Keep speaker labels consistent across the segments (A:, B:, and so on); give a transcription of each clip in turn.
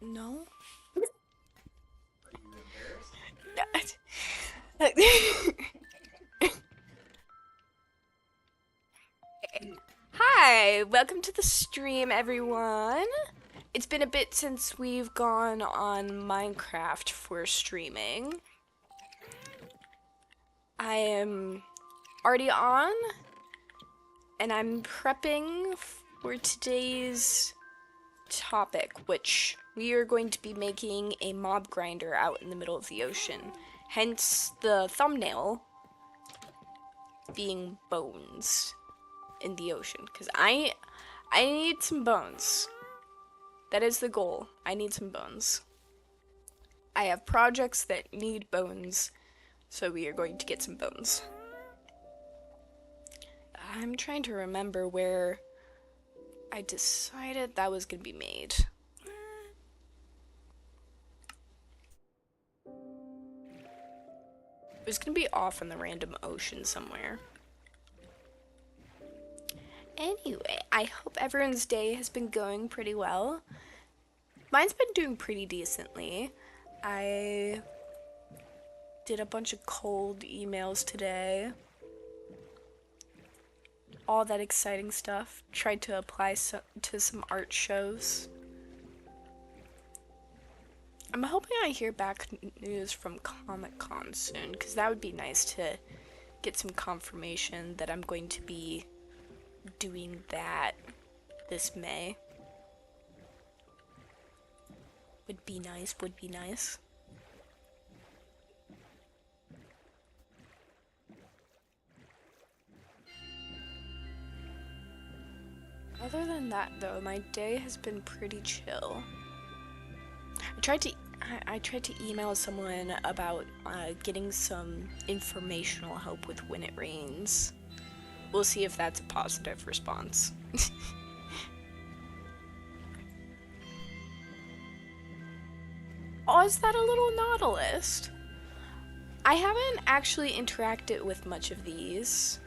A: No? Hi, welcome to the stream, everyone. It's been a bit since we've gone on Minecraft for streaming. I am already on, and I'm prepping for today's topic, which we are going to be making a mob grinder out in the middle of the ocean. Hence the thumbnail being bones in the ocean, because I need some bones. That is the goal. I need some bones. I have projects that need bones, so we are going to get some bones. I'm trying to remember where I decided that was going to be made. It was going to be off in the random ocean somewhere. Anyway, I hope everyone's day has been going pretty well. Mine's been doing pretty decently. I did a bunch of cold emails today. All that exciting stuff. Tried to apply to some art shows. I'm hoping I hear back news from Comic-Con soon, because that would be nice to get some confirmation that I'm going to be doing that this May. Would be nice, would be nice. Other than that, though, my day has been pretty chill. I tried to email someone about getting some informational help with when it rains. We'll see if that's a positive response. Oh, is that a little Nautilus? I haven't actually interacted with much of these.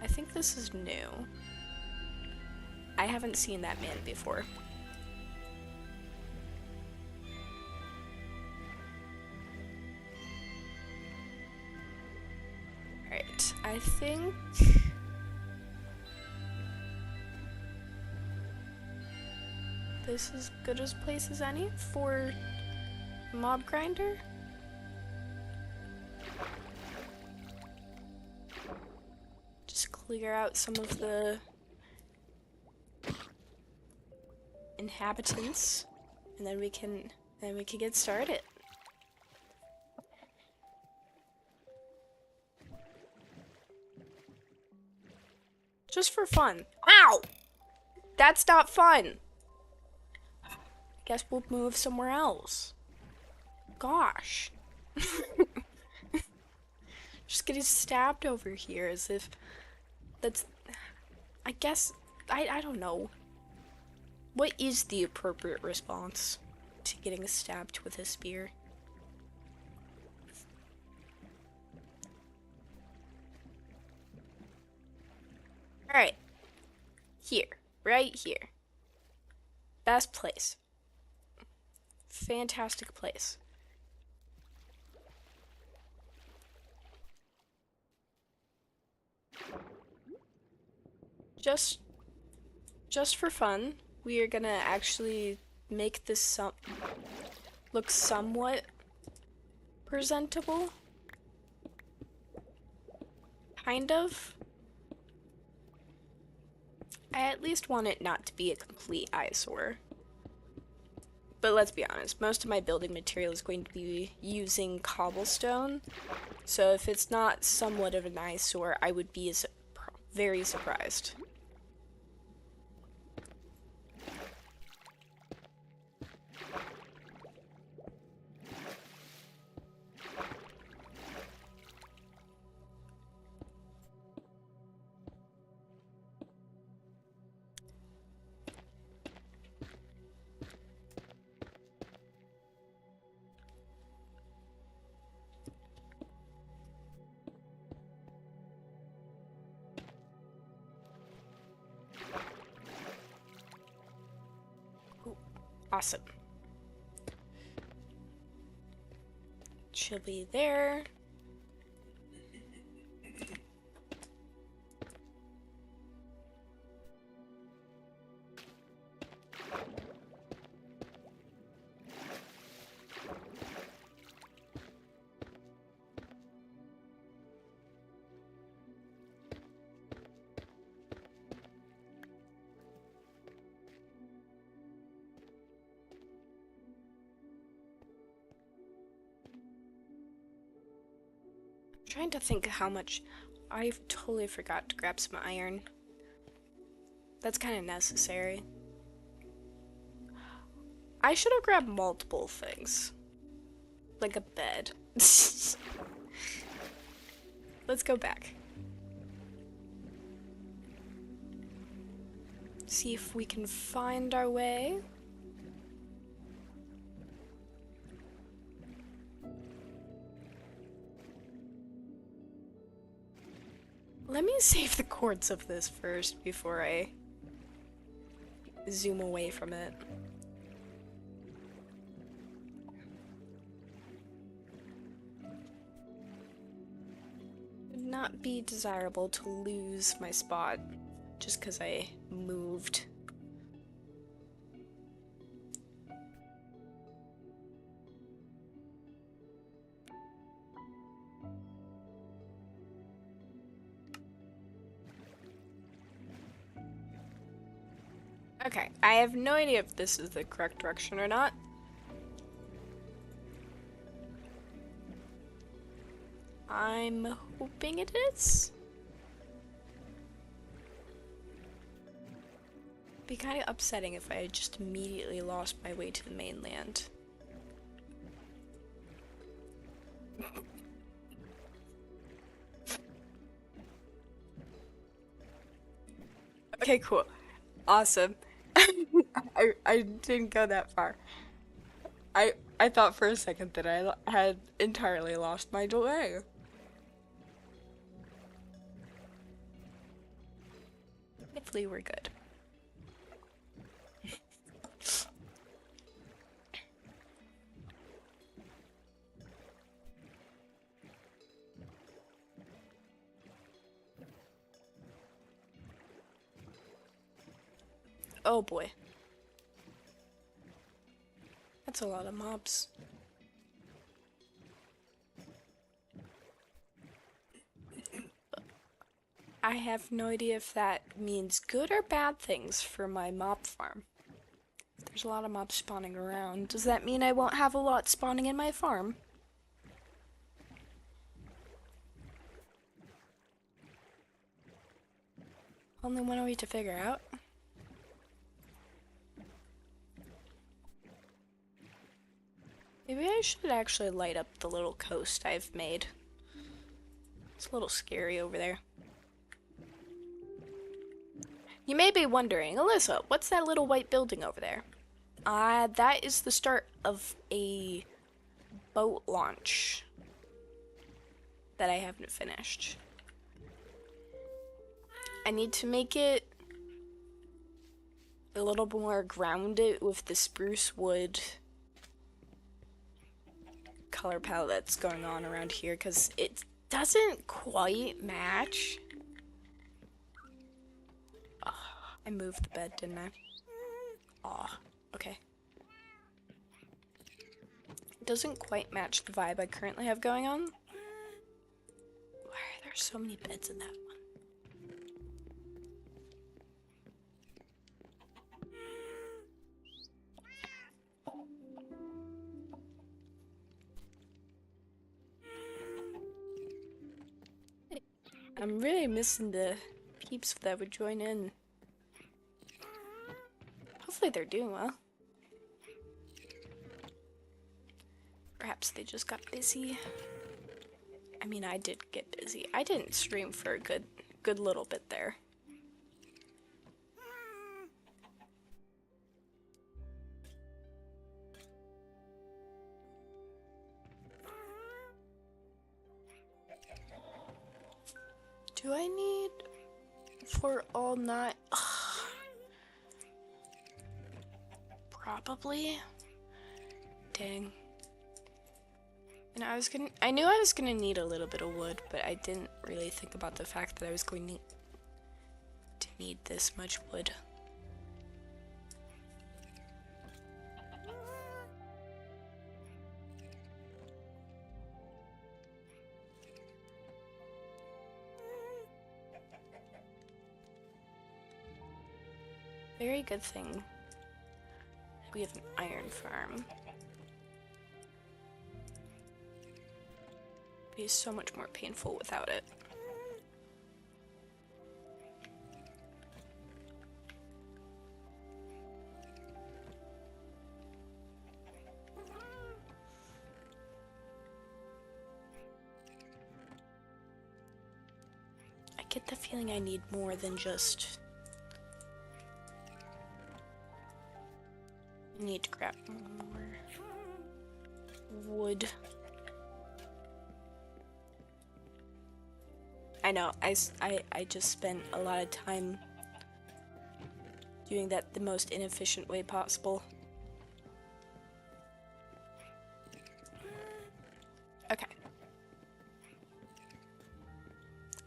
A: I think this is new. I haven't seen that man before. Alright, I think... this is good as place as any for mob grinder. Just clear out some of the inhabitants, and then we can get started. Just for fun. Ow! That's not fun. Guess we'll move somewhere else. Gosh. Just getting stabbed over here as if that's... I guess... I don't know. What is the appropriate response to getting stabbed with a spear? Alright. Here. Right here. Best place. Fantastic place. Just for fun, we are gonna actually make this look somewhat presentable. Kind of. I at least want it not to be a complete eyesore. But let's be honest, most of my building material is going to be using cobblestone. So if it's not somewhat of an eyesore, I would be very surprised. Awesome. She'll be there. Trying to think how much. I totally forgot to grab some iron. That's kind of necessary. I should have grabbed multiple things. Like a bed. Let's go back. See if we can find our way. Let me save the chords of this first before I zoom away from it. Would not be desirable to lose my spot just because I moved. Okay, I have no idea if this is the correct direction or not. I'm hoping it is. It'd be kind of upsetting if I had just immediately lost my way to the mainland. Okay, cool. Awesome. I didn't go that far. I thought for a second that I had entirely lost my way. Hopefully we're good. Oh boy. That's a lot of mobs. I have no idea if that means good or bad things for my mob farm. There's a lot of mobs spawning around. Does that mean I won't have a lot spawning in my farm? Only one way to figure out. Maybe I should actually light up the little coast I've made. It's a little scary over there. You may be wondering, Alyssa, what's that little white building over there? That is the start of a boat launch that I haven't finished. I need to make it a little more grounded with the spruce wood color palette that's going on around here, because it doesn't quite match. Oh, I moved the bed, didn't I? Oh, okay. It doesn't quite match the vibe I currently have going on. Why are there so many beds in that one? I'm really missing the peeps that would join in. Hopefully they're doing well. Perhaps they just got busy. I mean, I did get busy. I didn't stream for a good little bit there. Do I need for all night? Probably. Dang. And I knew I was gonna need a little bit of wood, but I didn't really think about the fact that I was going to need this much wood. Very good thing we have an iron farm. It'd be so much more painful without it. I get the feeling I need more than just... I need to grab more wood. I know, I just spent a lot of time doing that the most inefficient way possible. Okay.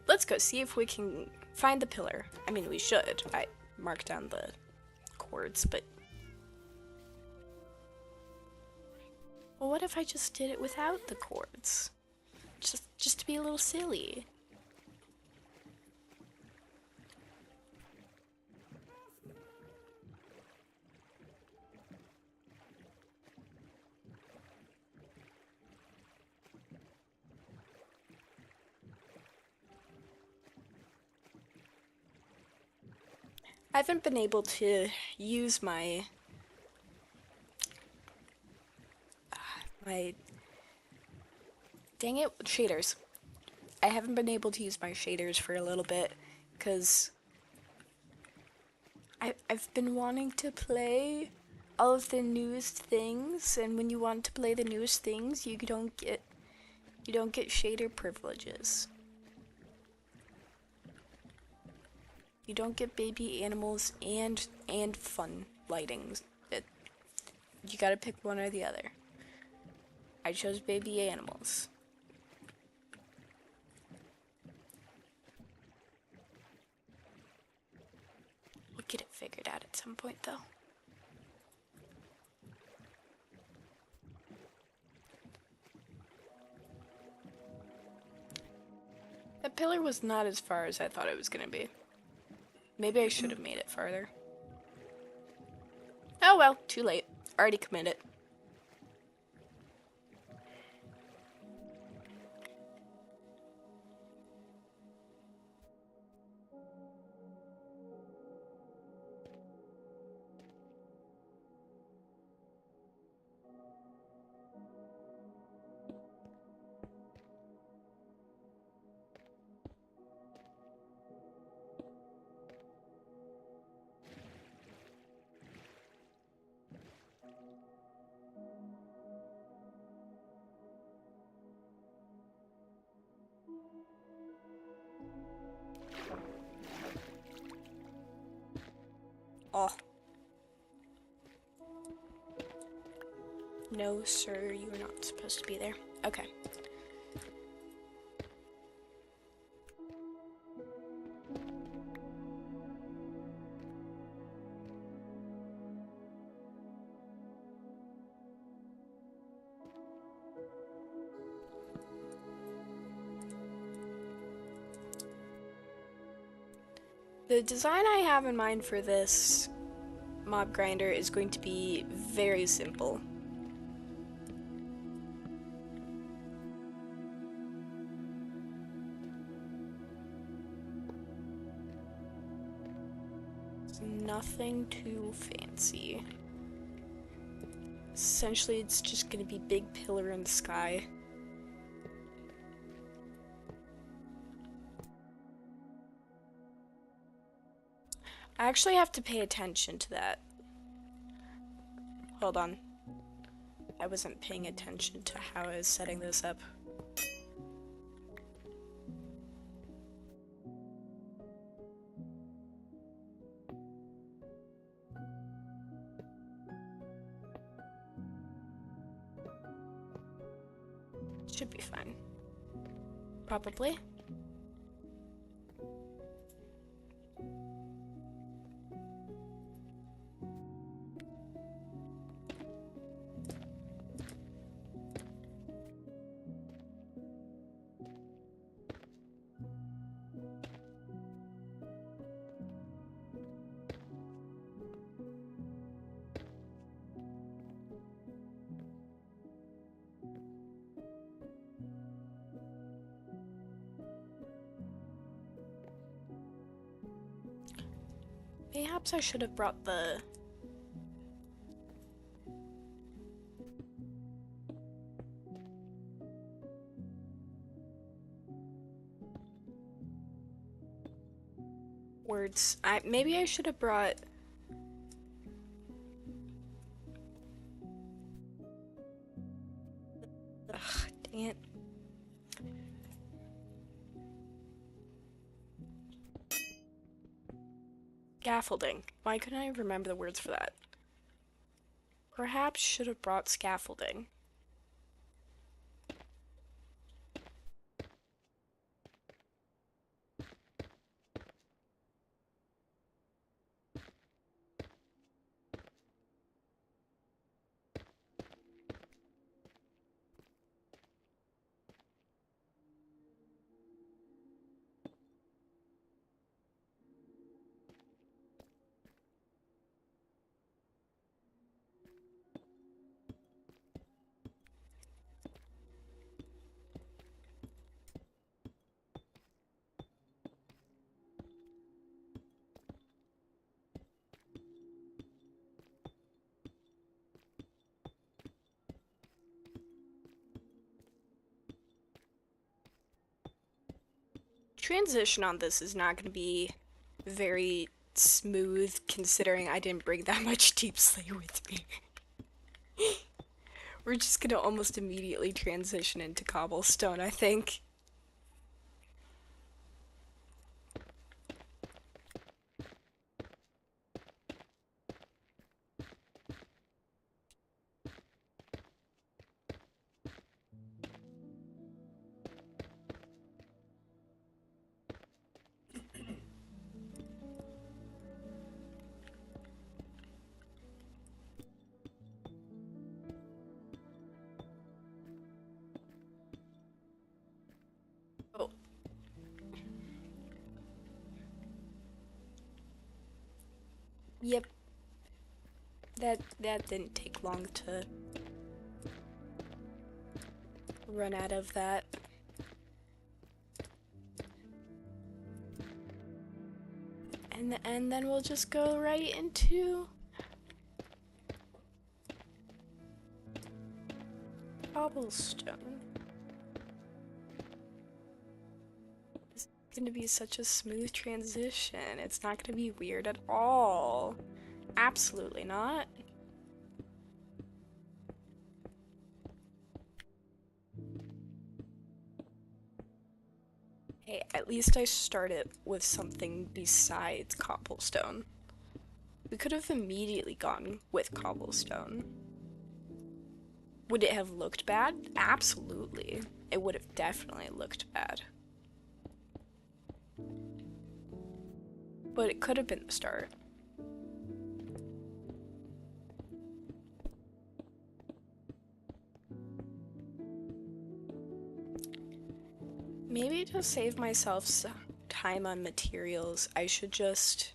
A: Let's go see if we can find the pillar. I mean, we should. I marked down the cords, but... Well, what if I just did it without the cords? Just to be a little silly. I haven't been able to use my dang it, shaders. I haven't been able to use my shaders for a little bit because I've been wanting to play all of the newest things, and when you want to play the newest things, you don't get shader privileges. You don't get baby animals and fun lightings. You gotta pick one or the other. I chose baby animals. We'll get it figured out at some point, though. That pillar was not as far as I thought it was gonna be. Maybe I should have made it farther. Oh well, too late. Already committed. Oh. No, sir, you are not supposed to be there. Okay. The design I have in mind for this mob grinder is going to be very simple. It's nothing too fancy. Essentially, it's just gonna be big pillar in the sky. I actually have to pay attention to that. Hold on. I wasn't paying attention to how I was setting this up. Should be fine. Probably. Perhaps I should have brought the... words. Maybe I should have brought... Ugh, dang it. Scaffolding. Why couldn't I remember the words for that? Perhaps should have brought scaffolding. Transition on this is not going to be very smooth considering I didn't bring that much deep slate with me. We're just going to almost immediately transition into cobblestone, I think. Oh. Yep. That didn't take long to run out of that. And then we'll just go right into cobblestone. It's gonna be such a smooth transition. It's not gonna be weird at all. Absolutely not. Hey, at least I started with something besides cobblestone. We could have immediately gone with cobblestone. Would it have looked bad? Absolutely. It would have definitely looked bad. But it could have been the start. Maybe to save myself some time on materials, I should just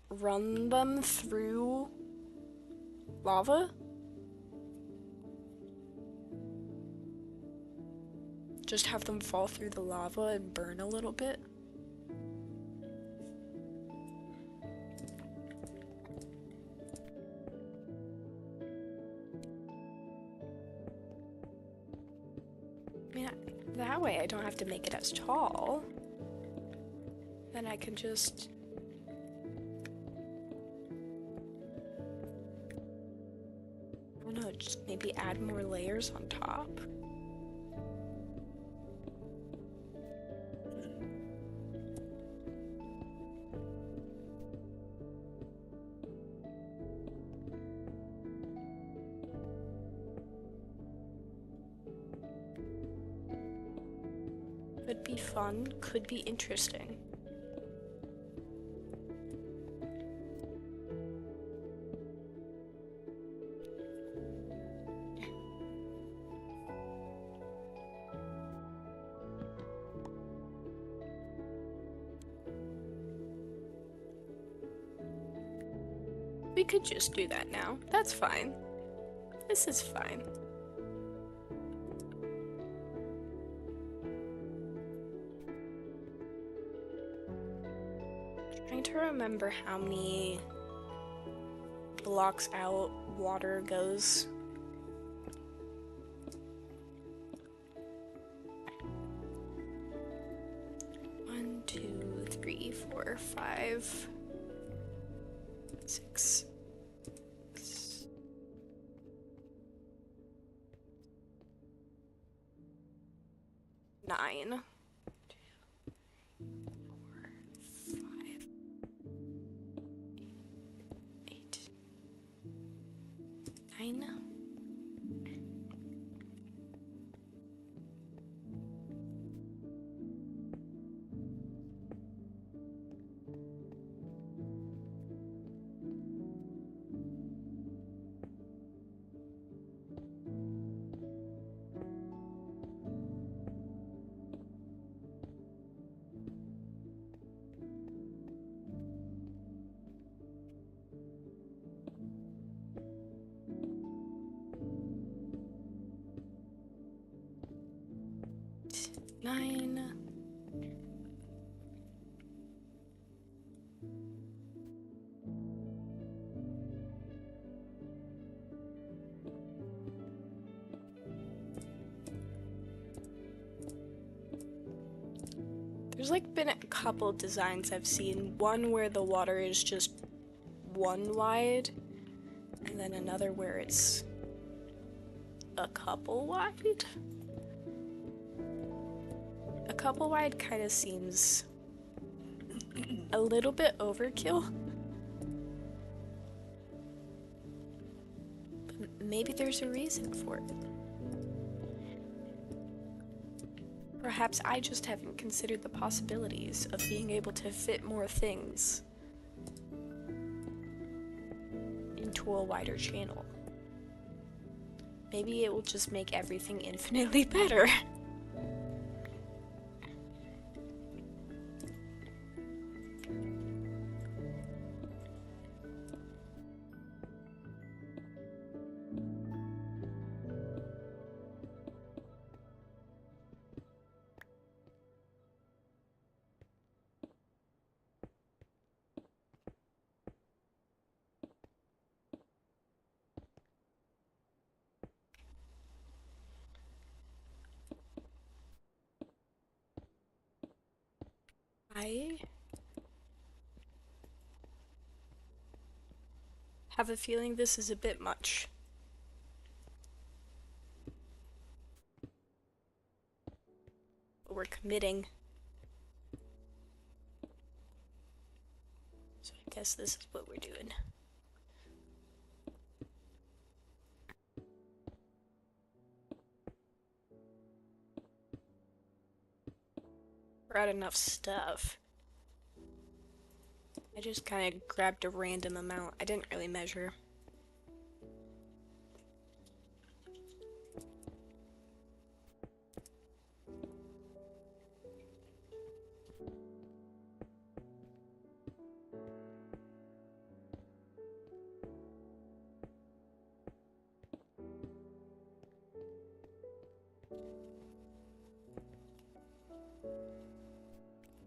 A: run them through lava? Just have them fall through the lava and burn a little bit? I mean, that way I don't have to make it as tall. Then I can just... I don't know, just maybe add more layers on top. be fun, could be interesting. We could just do that now. That's fine. This is fine. Trying to remember how many blocks out water goes. One, 2, 3, 4, 5, 6. 9. 8. 9. Nine. There's like been a couple designs I've seen. One where the water is just one wide, and then another where it's a couple wide. A couple wide kind of seems a little bit overkill. But maybe there's a reason for it. Perhaps I just haven't considered the possibilities of being able to fit more things into a wider channel. Maybe it will just make everything infinitely better. I have a feeling this is a bit much. But we're committing. So I guess this is what we're doing. We're out enough stuff. I just kind of grabbed a random amount. I didn't really measure.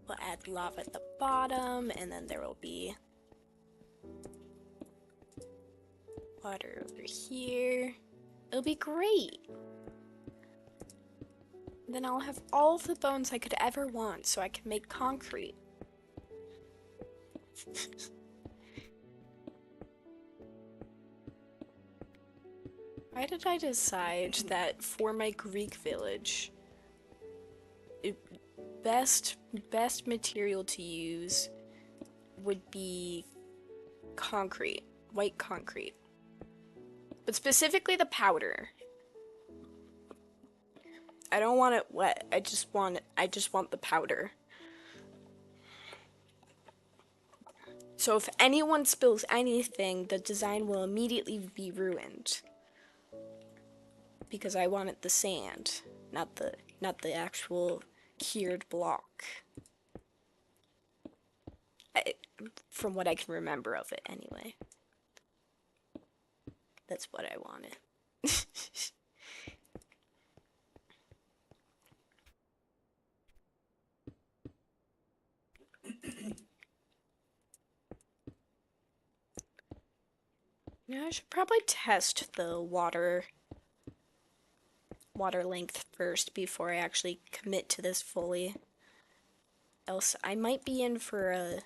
A: We'll add lava at the bottom, and then there will be water over here. It'll be great. Then I'll have all the bones I could ever want, so I can make concrete. Why did I decide that for my Greek village, best material to use would be concrete, white concrete, but specifically the powder. I don't want it wet. I just want the powder. So if anyone spills anything, the design will immediately be ruined. Because I wanted the sand, not the actual cured block. From what I can remember of it, anyway. That's what I wanted. Now I should probably test the water length first before I actually commit to this fully. Else I might be in for a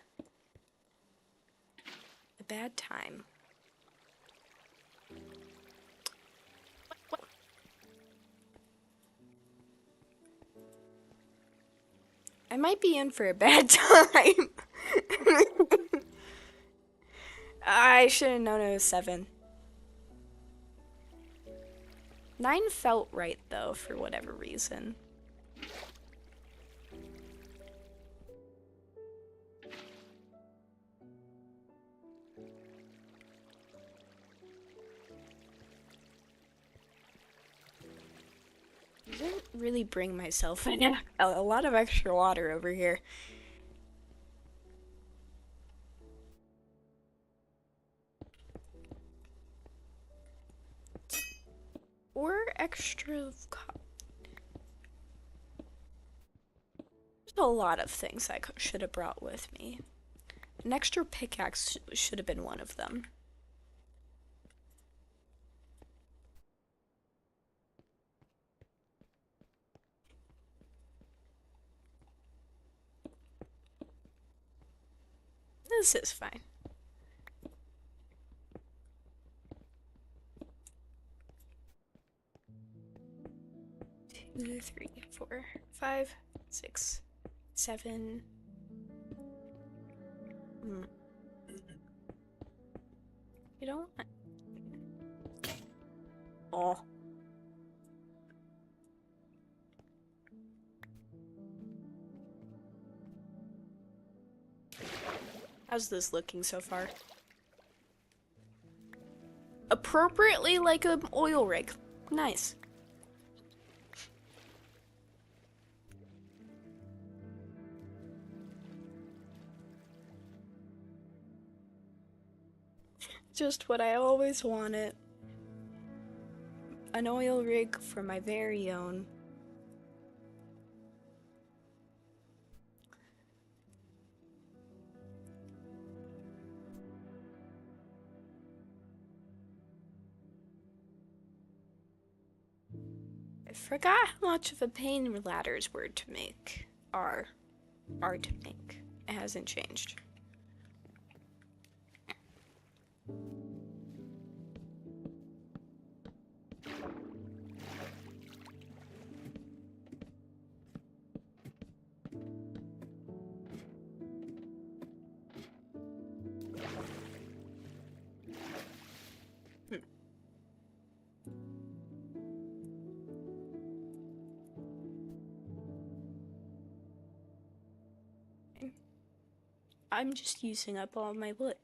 A: bad time. I might be in for a bad time. I should have known it was 7. 9 felt right, though, for whatever reason. I didn't really bring myself a lot of extra water over here. Or extra... There's a lot of things I should have brought with me. An extra pickaxe should have been one of them. This is fine. Two, 3, 4, 5, 6, 7. You don't want... Oh. How's this looking so far? Appropriately like an oil rig. Nice. Just what I always wanted. An oil rig for my very own. I forgot how much of a pain ladders were to make. Are to make. It hasn't changed. I'm just using up all my wood.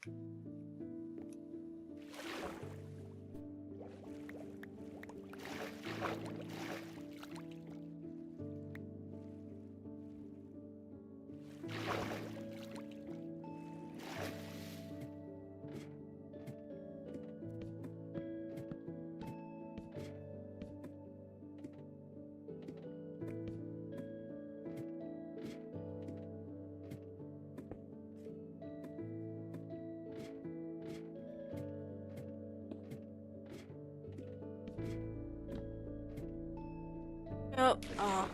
A: Oh, aw.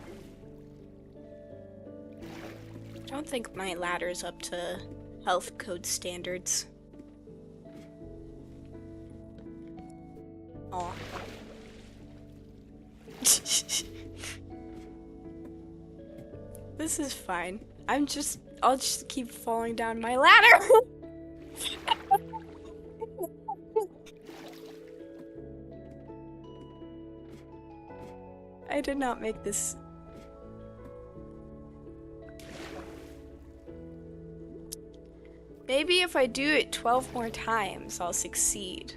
A: I don't think my ladder's up to health code standards. Aw. This is fine. I'll just keep falling down my ladder. I did not make this. Maybe if I do it 12 more times, I'll succeed.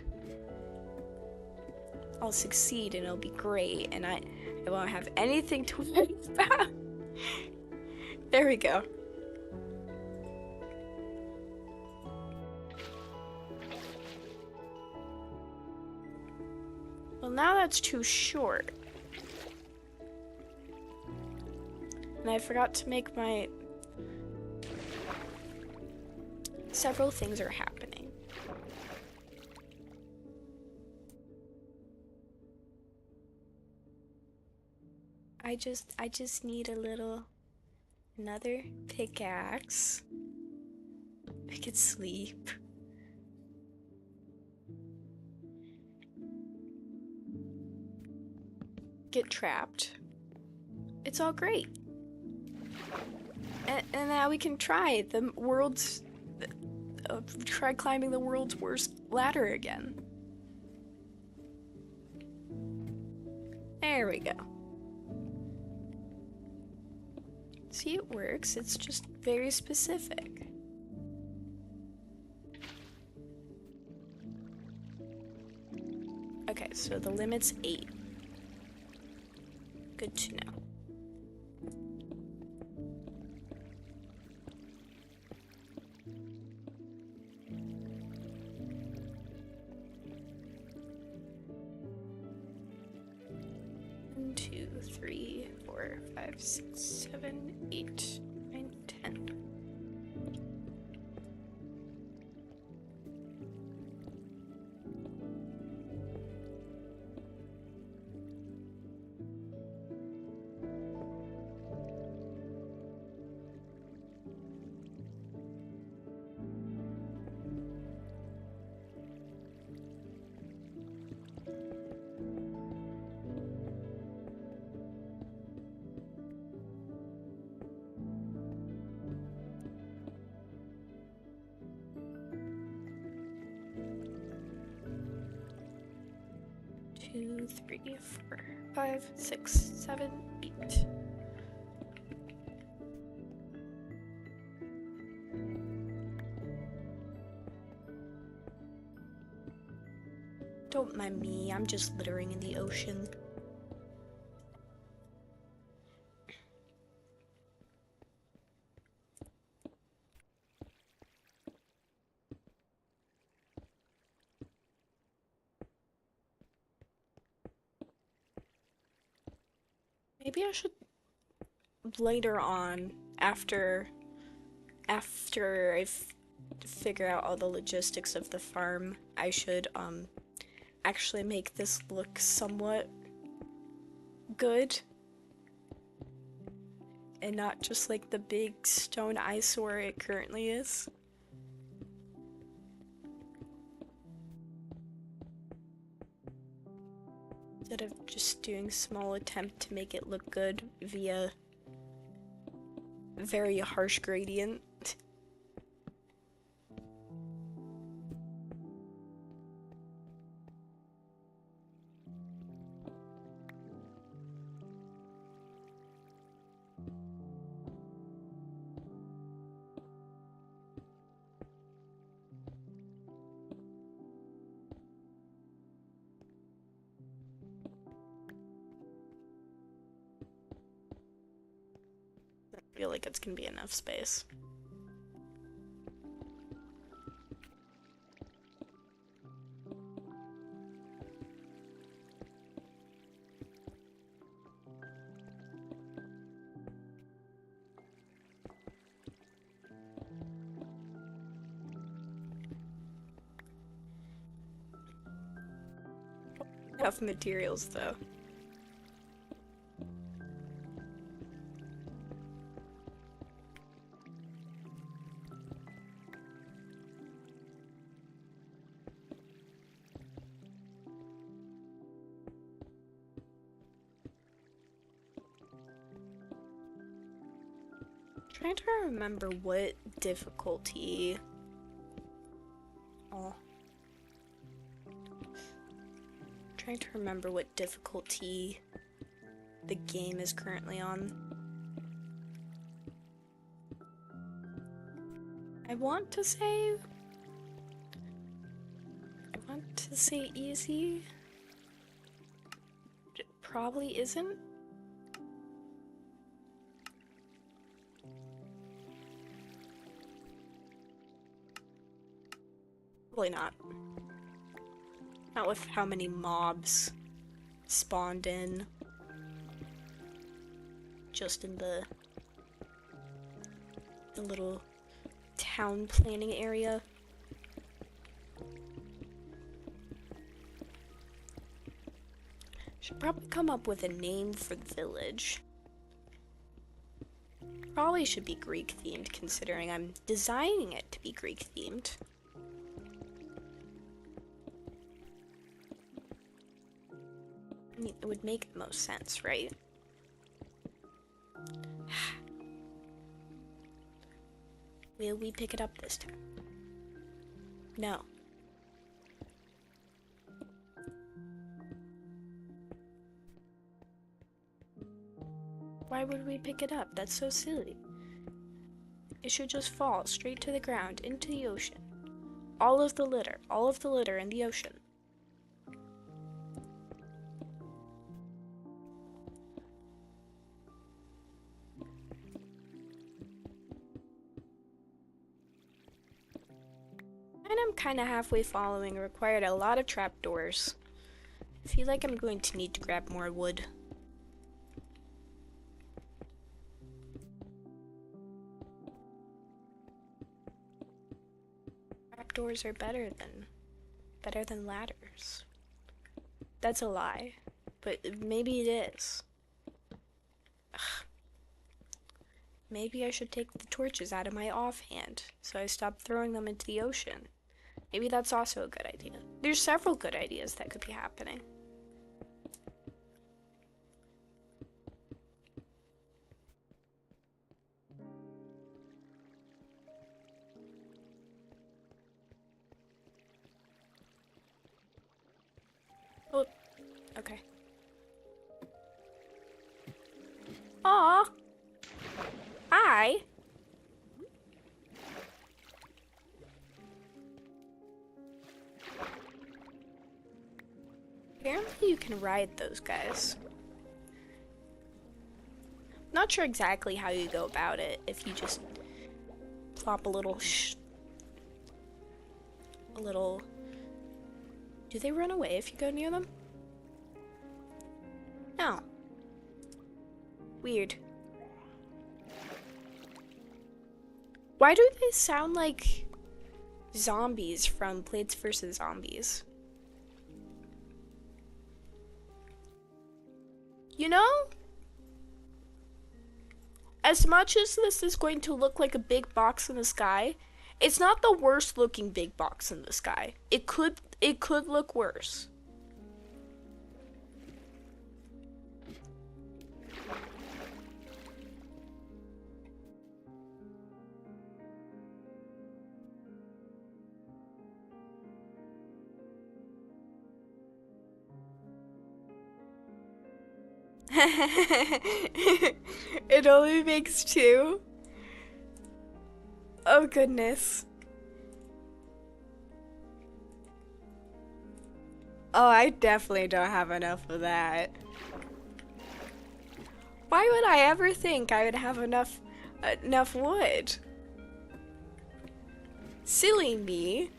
A: I'll succeed and it'll be great, and I won't have anything to worry about. There we go. Well, now that's too short. And I forgot to make my... Several things are happening. I just need another pickaxe. I could sleep. Get trapped. It's all great. And now we can try the world's... try climbing the world's worst ladder again. There we go. See, it works. It's just very specific. Okay, so the limit's 8. Good to know. One, 2, 3, 4, 5, 6, 7, 8, 9, 10. Two, 3, 4, 5, 6, 7, 8. Don't mind me, I'm just littering in the ocean. Maybe I should later on, after I figure out all the logistics of the farm, I should actually make this look somewhat good and not just like the big stone eyesore it currently is. Instead of just doing a small attempt to make it look good via very harsh gradient. I feel like it's gonna be enough space. Enough materials though. Trying to remember what difficulty. Oh. Trying to remember what difficulty the game is currently on. I want to say easy. But it probably isn't. Probably not. Not with how many mobs spawned in. Just in the little town planning area. Should probably come up with a name for the village. Probably should be Greek themed, considering I'm designing it to be Greek themed. I mean, it would make the most sense, right? Will we pick it up this time? No. Why would we pick it up? That's so silly. It should just fall straight to the ground, into the ocean. All of the litter in the ocean. And I'm kind of halfway following. Required a lot of trapdoors. I feel like I'm going to need to grab more wood. Trapdoors are better than ladders. That's a lie, but maybe it is. Ugh. Maybe I should take the torches out of my offhand, so I stop throwing them into the ocean. Maybe that's also a good idea. There's several good ideas that could be happening. Oh, okay. Aw! Hi! Apparently you can ride those guys. Not sure exactly how you go about it, if you just plop a little Do they run away if you go near them? No. Weird. Why do they sound like zombies from Plants vs. Zombies? You know? As much as this is going to look like a big box in the sky, it's not the worst looking big box in the sky. It could look worse. It only makes 2? Oh goodness. Oh, I definitely don't have enough of that. Why would I ever think I would have enough wood? Silly me.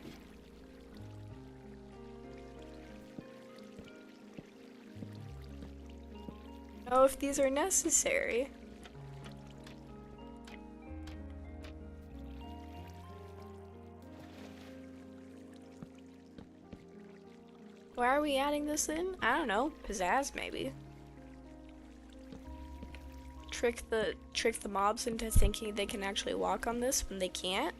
A: Know if these are necessary. Why are we adding this in? I don't know. Pizzazz, maybe. Trick the mobs into thinking they can actually walk on this when they can't.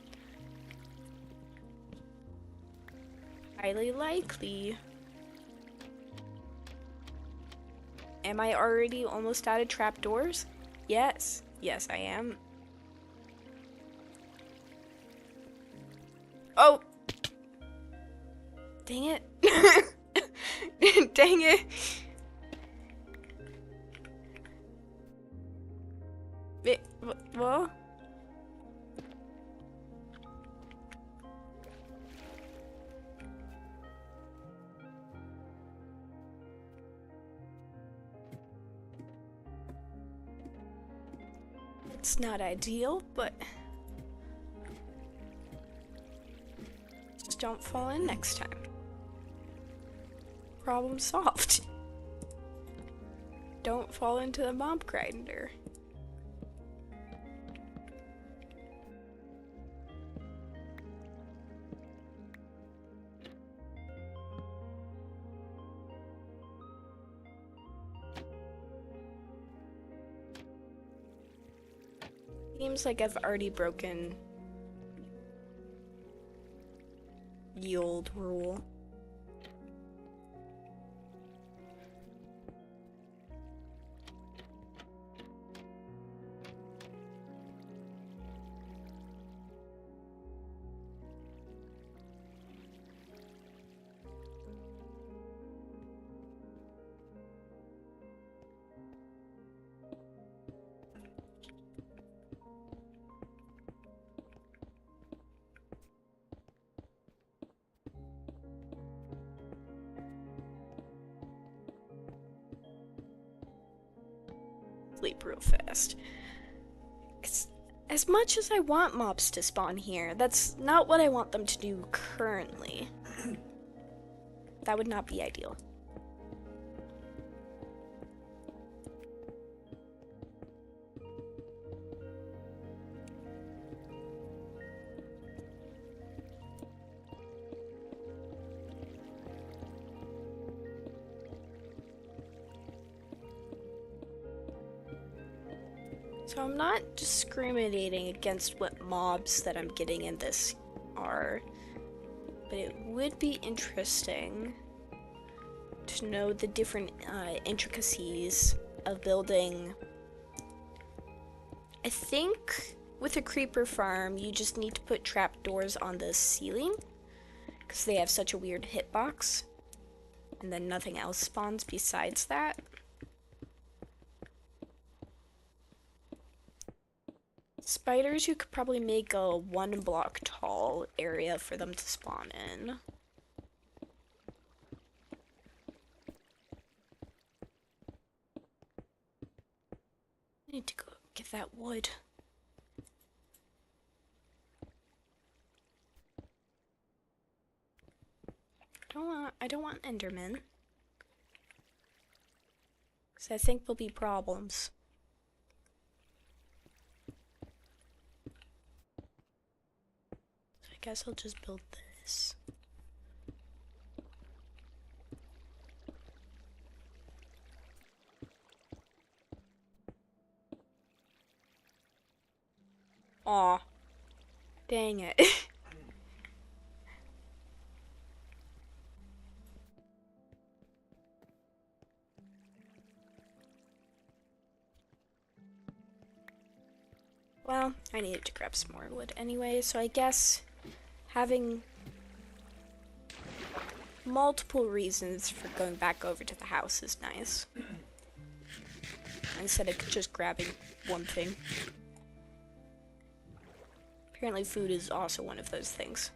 A: Highly likely. Am I already almost out of trapdoors? Yes. Yes, I am. Oh! Dang it. Dang it. It's not ideal, but just don't fall in next time. Problem solved. Don't fall into the mob grinder. Seems like I've already broken the old rule. Sleep real fast. As much as I want mobs to spawn here, that's not what I want them to do currently. That would not be ideal. So I'm not discriminating against what mobs that I'm getting in this are, but it would be interesting to know the different intricacies of building. I think with a creeper farm, you just need to put trapdoors on the ceiling because they have such a weird hitbox, and then nothing else spawns besides that. Spiders, you could probably make a 1 block tall area for them to spawn in. I need to go get that wood. I don't want Endermen. Because I think there'll be problems. I guess I'll just build this. Aw. Dang it. Well, I needed to grab some more wood anyway, so I guess having multiple reasons for going back over to the house is nice. Instead of just grabbing one thing. Apparently food is also one of those things.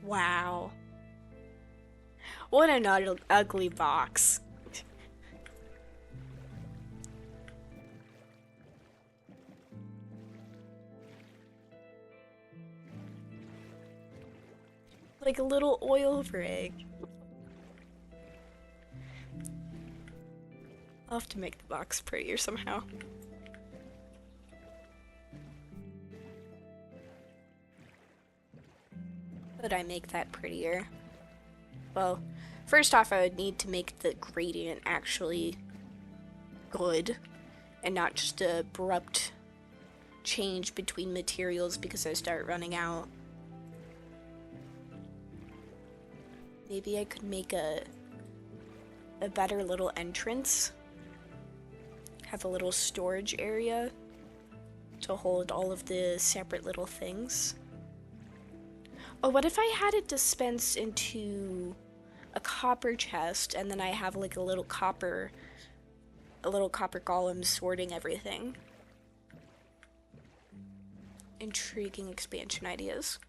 A: Wow. What an ugly box. Like a little oil rig. I'll have to make the box prettier somehow. Could I make that prettier? Well, first off, I would need to make the gradient actually good and not just an abrupt change between materials because I start running out. Maybe I could make a better little entrance. Have a little storage area to hold all of the separate little things. Oh, what if I had it dispensed into a copper chest and then I have like a little copper golem sorting everything? intriguing expansion ideas.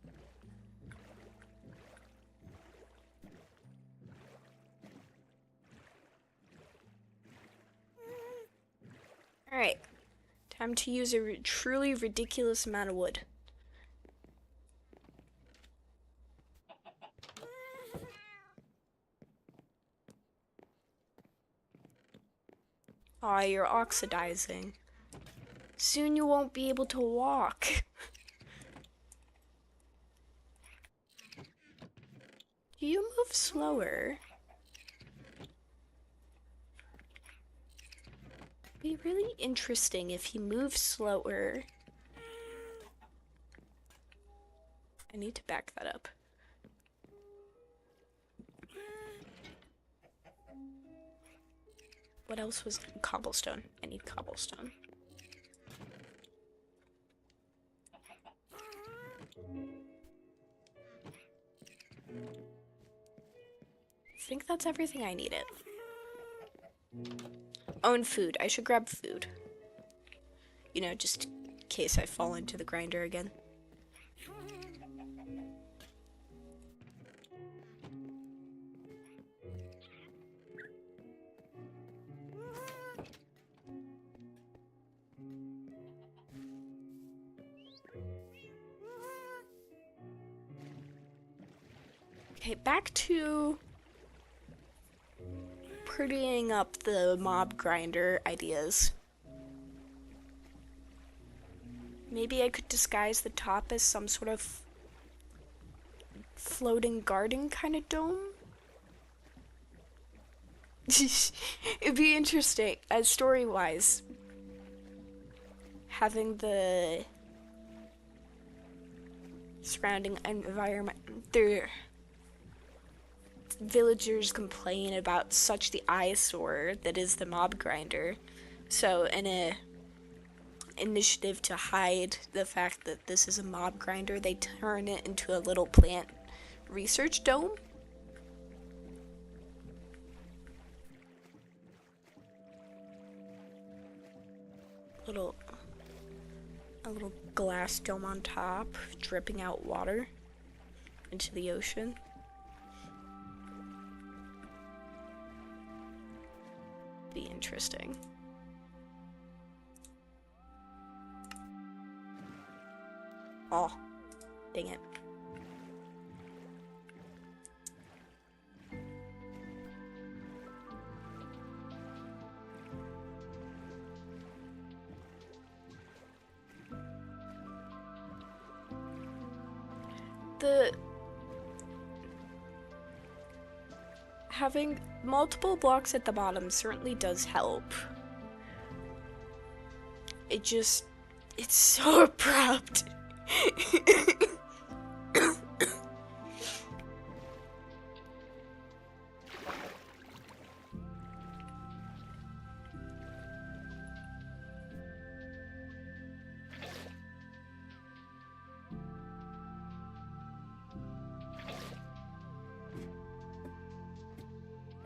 A: Alright, time to use a truly ridiculous amount of wood. Aw, you're oxidizing. Soon you won't be able to walk. Do you move slower? It'd be really interesting if he moves slower. I need to back that up. What else was cobblestone? I need cobblestone. I think that's everything I needed. Own food. I should grab food. You know, just in case I fall into the grinder again. Okay, back to prettying up the mob grinder ideas. Maybe I could disguise the top as some sort of floating garden kind of dome? It'd be interesting, as story-wise, having the surrounding environment. The villagers complain about such the eyesore that is the mob grinder. So in a initiative to hide the fact that this is a mob grinder, they turn it into a little plant research dome. A little glass dome on top, dripping out water into the ocean. Be interesting. Oh, dang it. Having multiple blocks at the bottom certainly does help. It's so abrupt.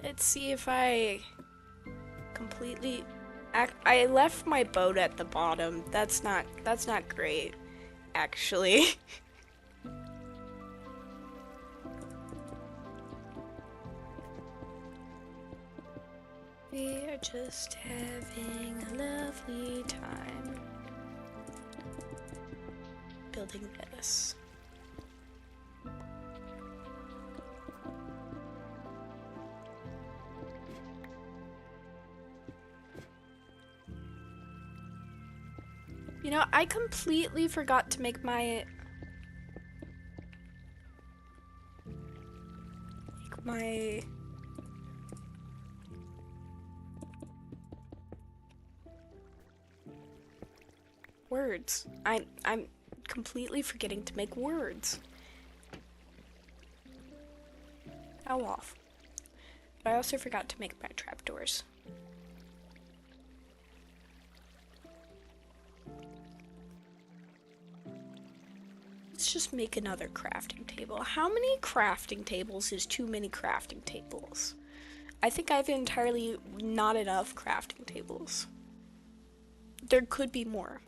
A: Let's see if I completely... I left my boat at the bottom. That's not great, actually. We are just having a lovely time building this. You know, I completely forgot to make my words. I'm completely forgetting to make words. How off. But I also forgot to make my trapdoors. Let's just make another crafting table. How many crafting tables is too many crafting tables? I think I have entirely not enough crafting tables. There could be more.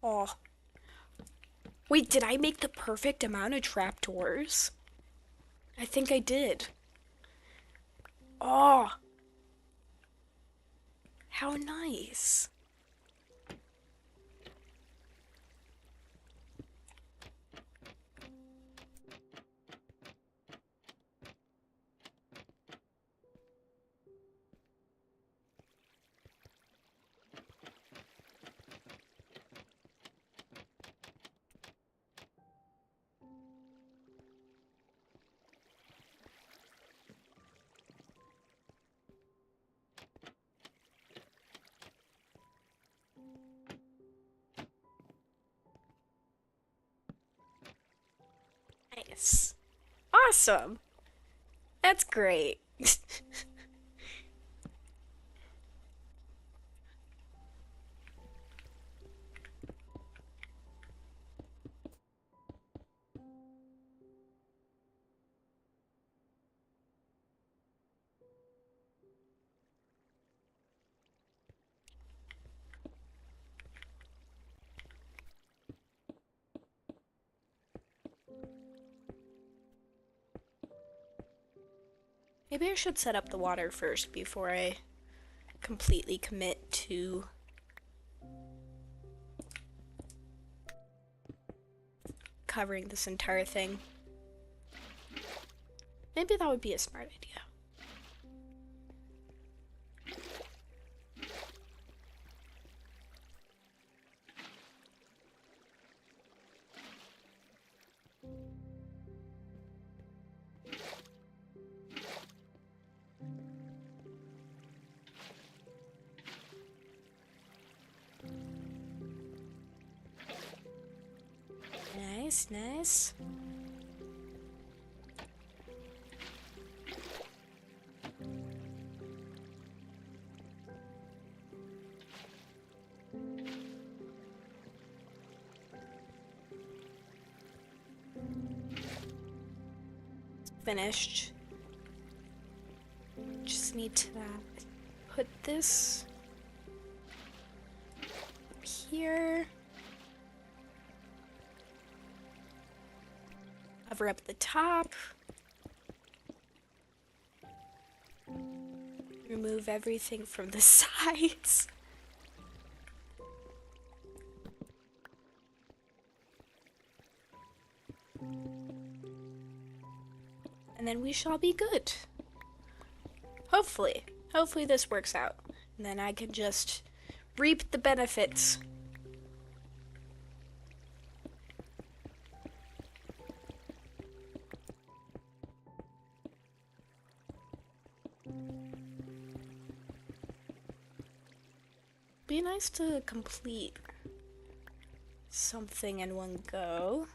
A: Oh. Wait, did I make the perfect amount of trapdoors? I think I did. Oh. How nice. Nice. Awesome. That's great. Maybe I should set up the water first before I completely commit to covering this entire thing. Maybe that would be a smart idea. Nice, nice. Finished. Just need to put this up here. Cover up the top. Remove everything from the sides. And then we shall be good. Hopefully. Hopefully this works out. And then I can just reap the benefits. Be nice to complete something in one go.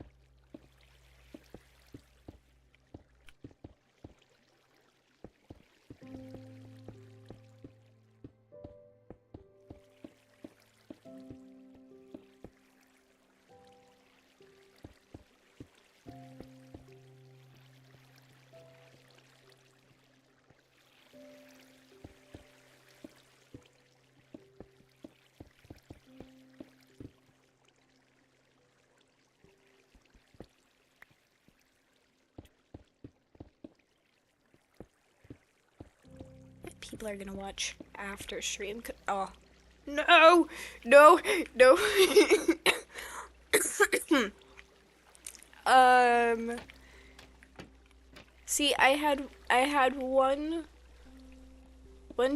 A: People are gonna watch after stream. Oh, no, no, no. See, I had one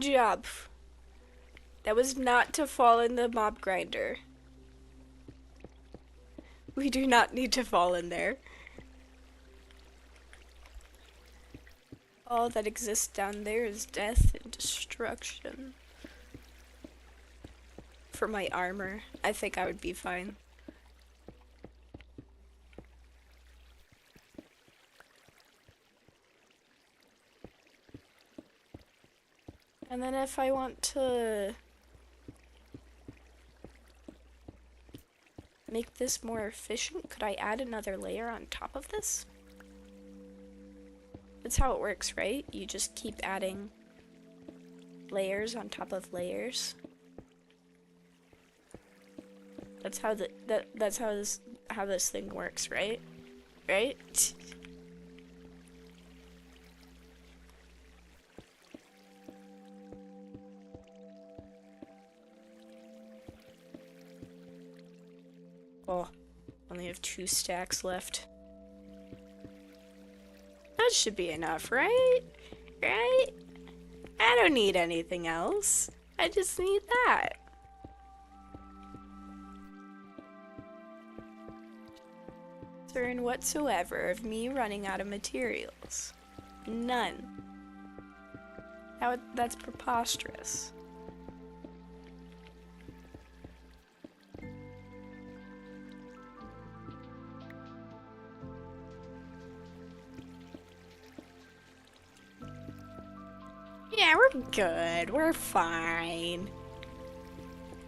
A: job. That was not to fall in the mob grinder. We do not need to fall in there. All that exists down there is death and destruction. For my armor, I think I would be fine. And then if I want to make this more efficient, could I add another layer on top of this? That's how it works, right? You just keep adding layers on top of layers. That's how how this thing works, right? Right? Oh, only have 2 stacks left. That should be enough, right? Right? I don't need anything else. I just need that. Concern whatsoever of me running out of materials. None. That's preposterous. Yeah, we're good. We're fine.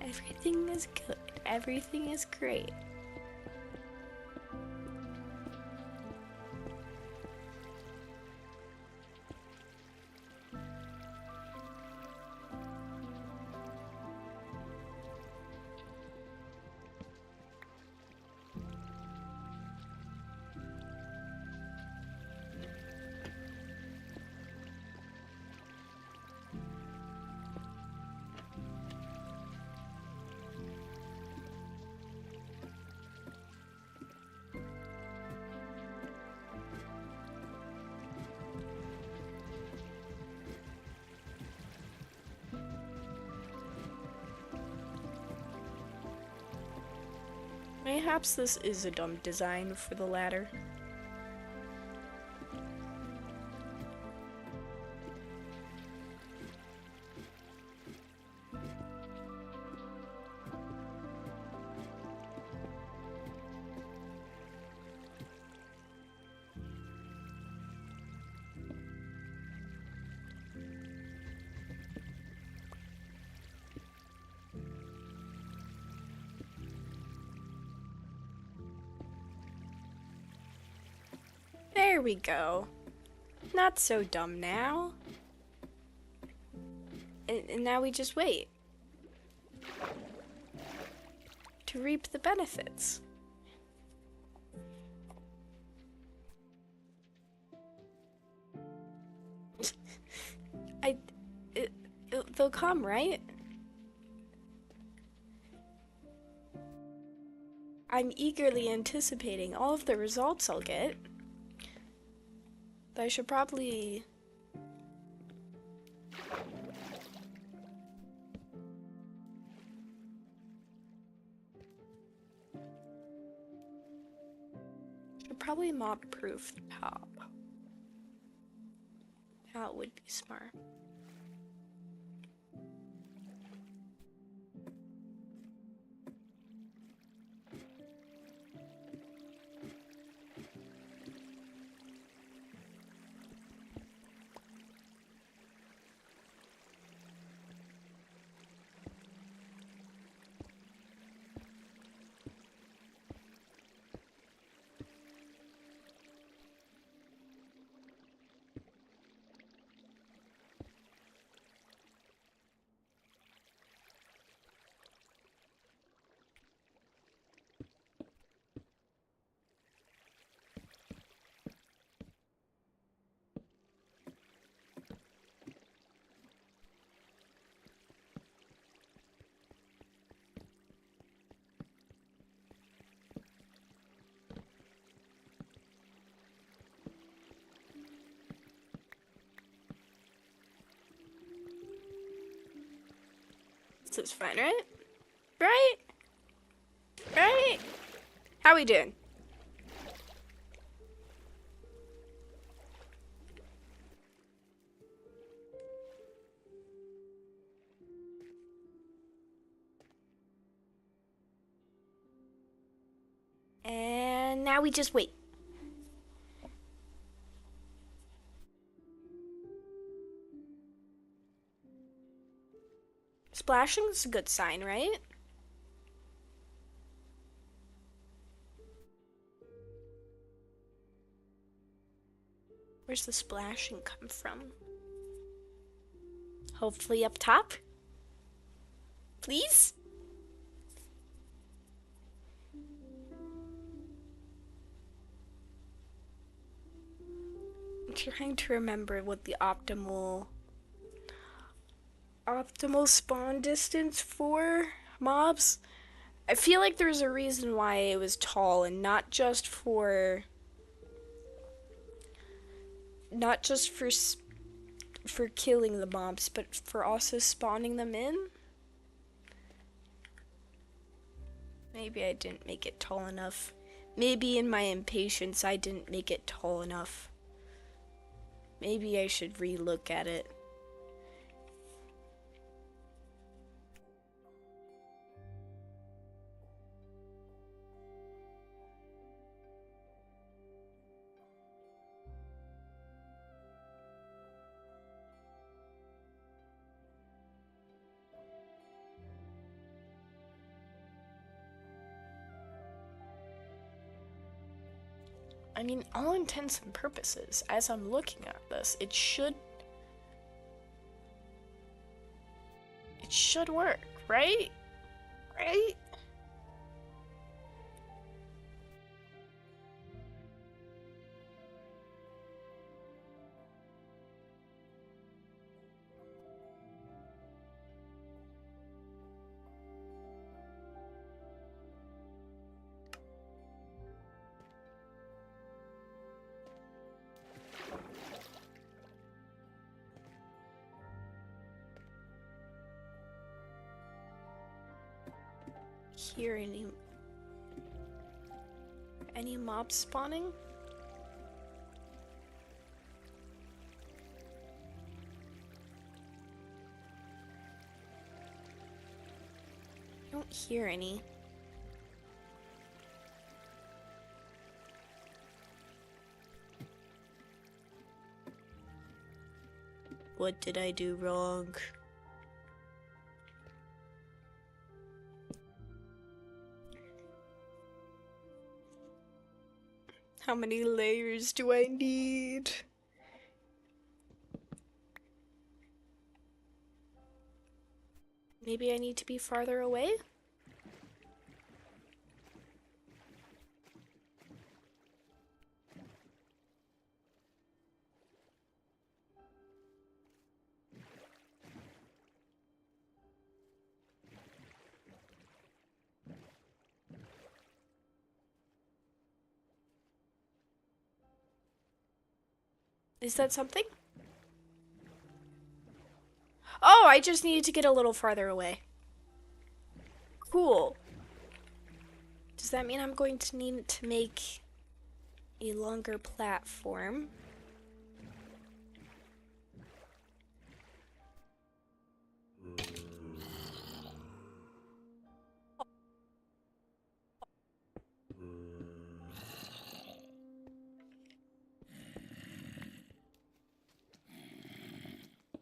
A: Everything is good. Everything is great. Perhaps this is a dumb design for the ladder. There we go. Not so dumb now. And now we just wait. To reap the benefits. They'll come, right? I'm eagerly anticipating all of the results I'll get. But I should probably... mob-proof the top. That would be smart. This is fine, right? Right? Right? How we doing? And now we just wait. Splashing is a good sign, right? Where's the splashing come from? Hopefully up top? Please? trying to remember what the optimal spawn distance for mobs. I feel like there's a reason why it was tall, and not just for killing the mobs, but for also spawning them in. Maybe I didn't make it tall enough. Maybe in my impatience I didn't make it tall enough. Maybe I should relook at it. I mean, all intents and purposes, as I'm looking at this, it should work, right? Right? Hear any mobs spawning? I don't hear any. What did I do wrong? How many layers do I need? Maybe I need to be farther away? Is that something? Oh, I just needed to get a little farther away. Cool. Does that mean I'm going to need to make a longer platform?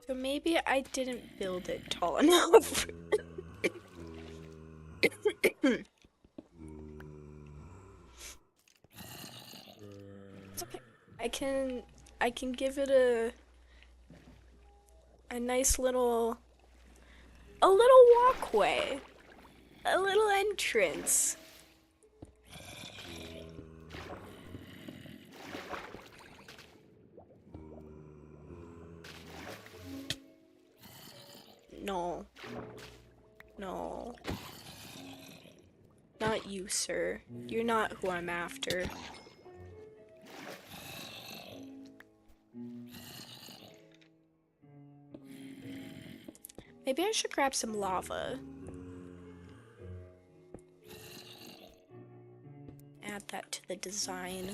A: So maybe I didn't build it tall enough. It's okay. I can give it a nice little walkway. A little entrance. No. No. Not you, sir. You're not who I'm after. Maybe I should grab some lava. Add that to the design.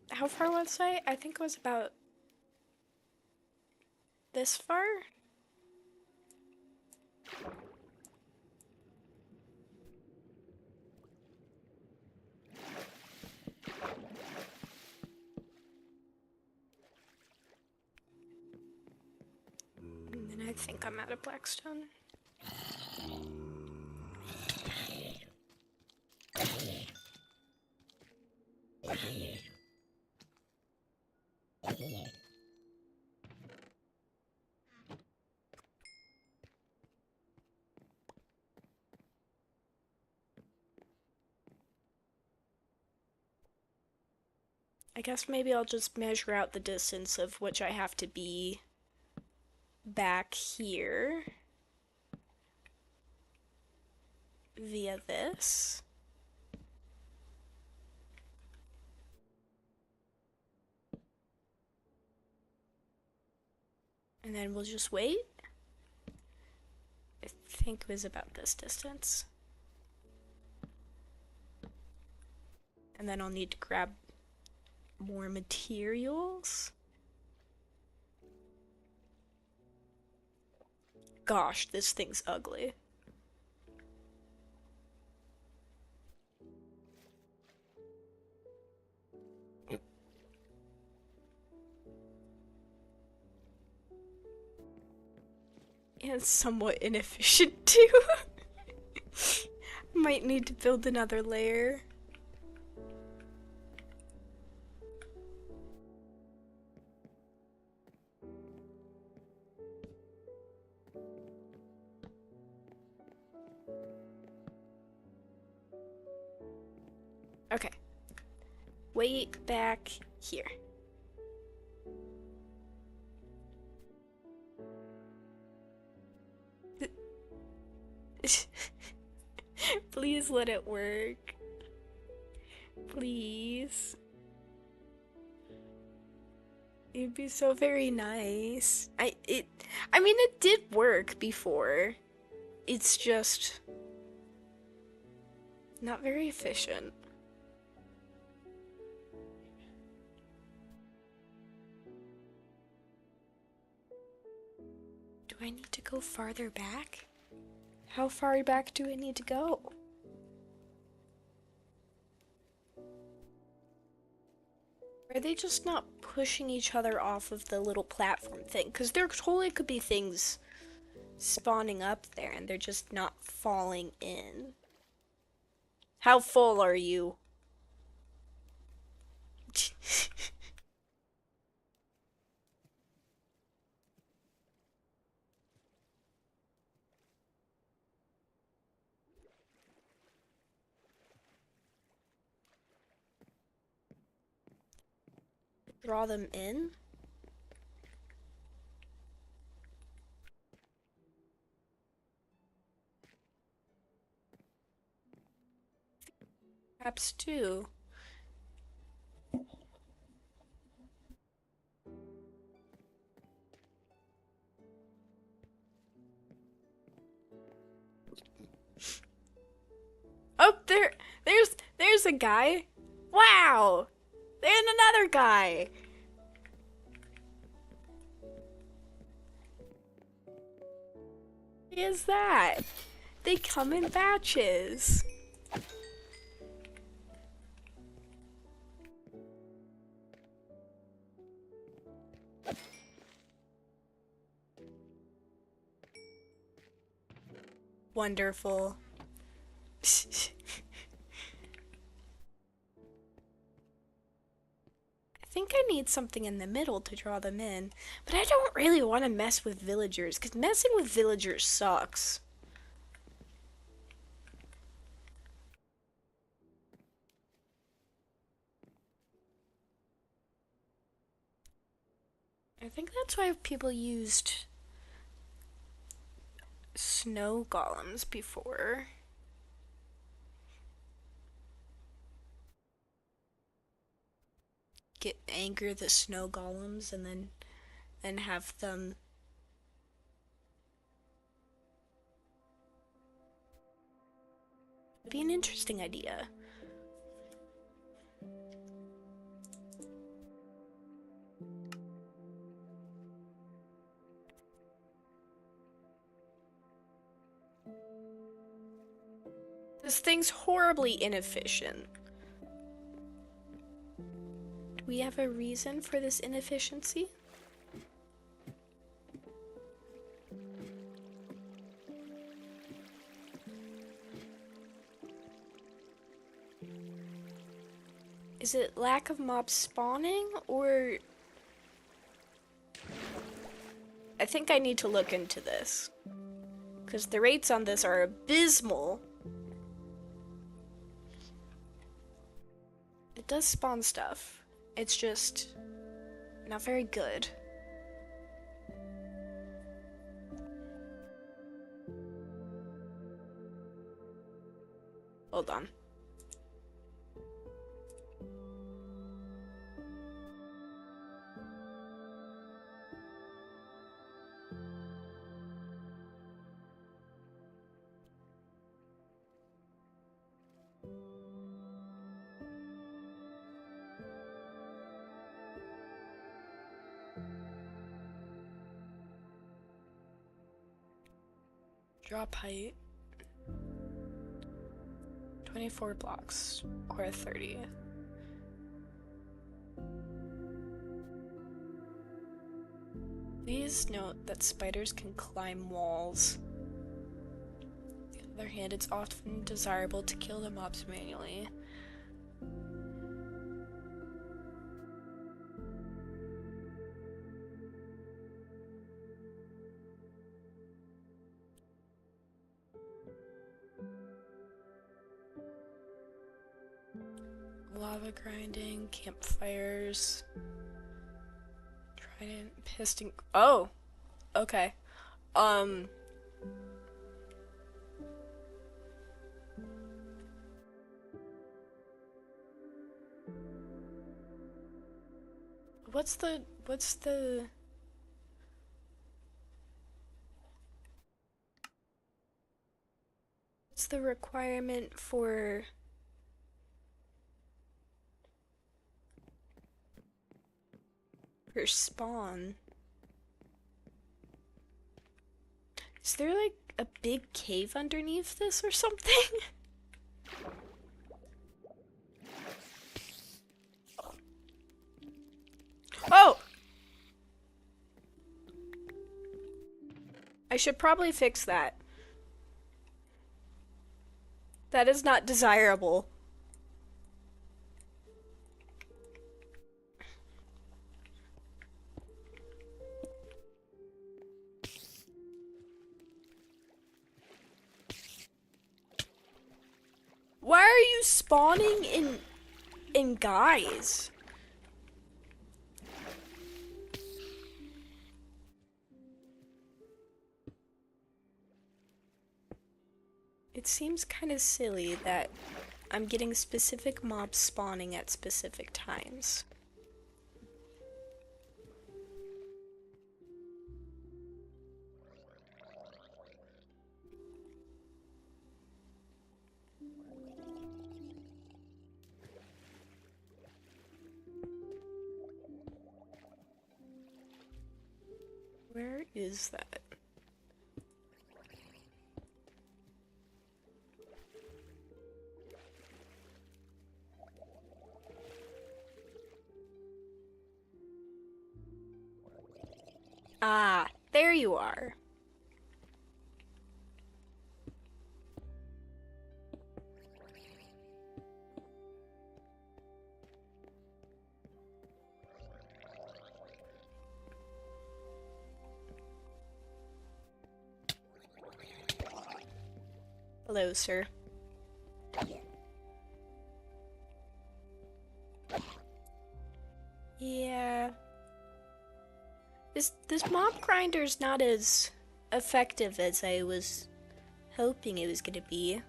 A: How far was I? I think it was about this far? And then I think I'm out of blackstone. I guess maybe I'll just measure out the distance of which I have to be back here via this. And then we'll just wait. I think it was about this distance. And then I'll need to grab more materials. Gosh, this thing's ugly. And somewhat inefficient too. Might need to build another layer. Okay. Wait back here. Please let it work. Please. It'd be so very nice. I mean it did work before. It's just not very efficient. Do I need to go farther back? How far back do I need to go? Are they just not pushing each other off of the little platform thing? Because there totally could be things spawning up there and they're just not falling in. How full are you? Draw them in? Perhaps two. Oh, there's a guy. Wow! There's another guy. What is that? They come in batches. Wonderful. I think I need something in the middle to draw them in, but I don't really want to mess with villagers, because messing with villagers sucks. I think that's why people used snow golems before. Anchor the snow golems and then have them. It'd be an interesting idea. This thing's horribly inefficient. Do we have a reason for this inefficiency? Is it lack of mob spawning, or... I think I need to look into this, because the rates on this are abysmal. It does spawn stuff. It's just not very good. Hold on. Drop height. 24 blocks, core 30. Please note that spiders can climb walls. On the other hand, it's often desirable to kill the mobs manually. Lava grinding, campfires, trident, piston. Oh, okay. What's the requirement for spawn? Is there like a big cave underneath this or something? Oh! I should probably fix that. That is not desirable. Why are you spawning in guys? It seems kind of silly that I'm getting specific mobs spawning at specific times. Where is that? Ah, there you are. Hello, sir. Yeah. This mob grinder's not as effective as I was hoping it was gonna be.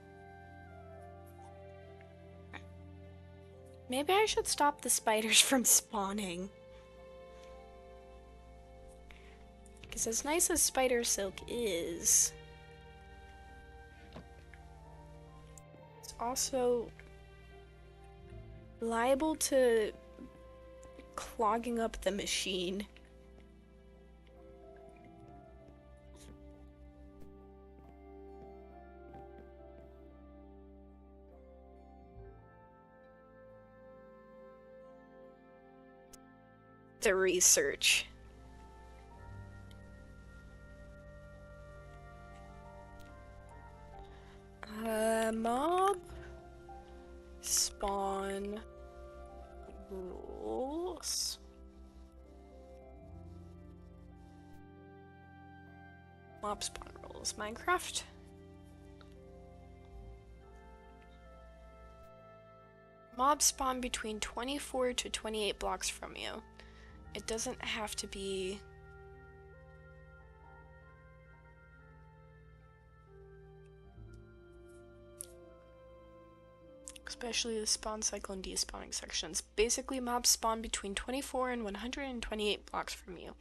A: Maybe I should stop the spiders from spawning. Because as nice as spider silk is, it's also liable to clogging up the machine. The research. Mob spawn rules. Mob spawn rules, Minecraft. Mobs spawn between 24 to 28 blocks from you. It doesn't have to be... especially the spawn cycle and despawning sections. Basically, mobs spawn between 24 and 128 blocks from you.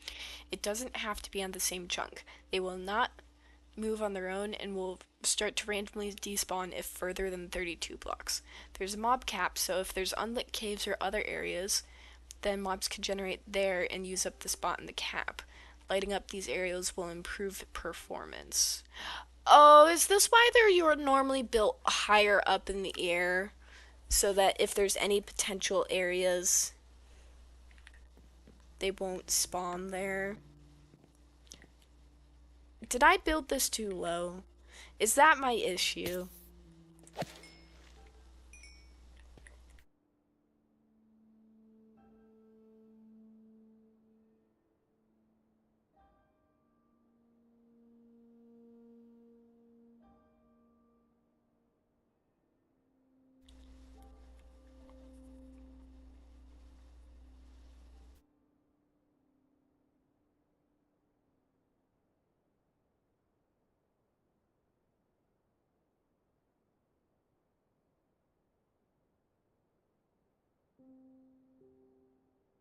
A: It doesn't have to be on the same chunk. They will not move on their own and will start to randomly despawn if further than 32 blocks. There's a mob cap, so if there's unlit caves or other areas, then mobs can generate there and use up the spot in the cap. Lighting up these areas will improve performance. Oh, is this why you're normally built higher up in the air? So that if there's any potential areas, they won't spawn there. Did I build this too low? Is that my issue?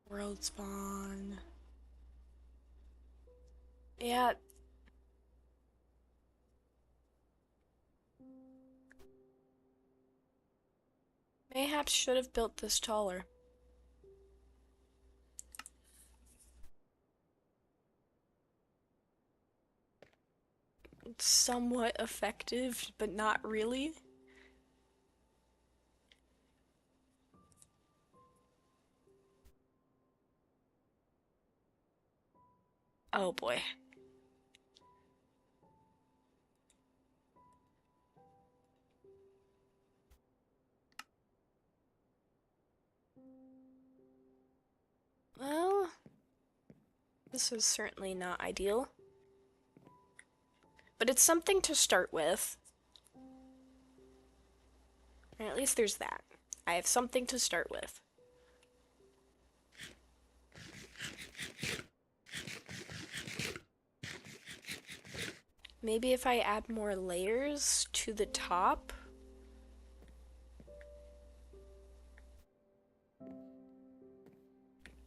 A: World spawn. Yeah. Mayhaps should have built this taller. It's somewhat effective, but not really. Oh boy. Well, this is certainly not ideal. But it's something to start with. Or at least there's that. I have something to start with. Maybe if I add more layers to the top.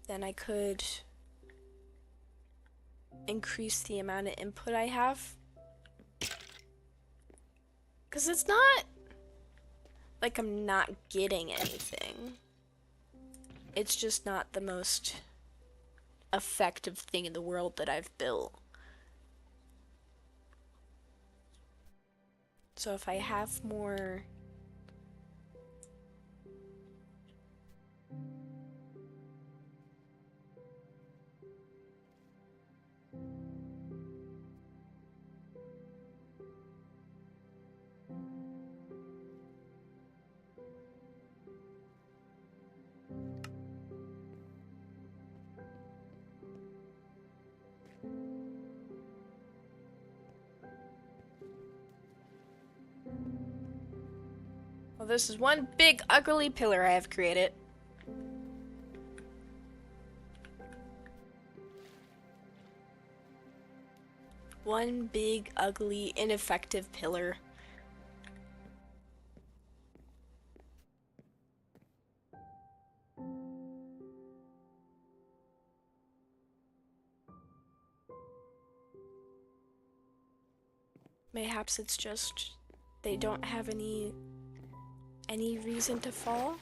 A: Then I could increase the amount of input I have. Because it's not like I'm not getting anything. It's just not the most effective thing in the world that I've built. So if I have more... Well, this is one big ugly pillar I have created. One big, ugly, ineffective pillar. Mayhaps it's just they don't have any reason to fall.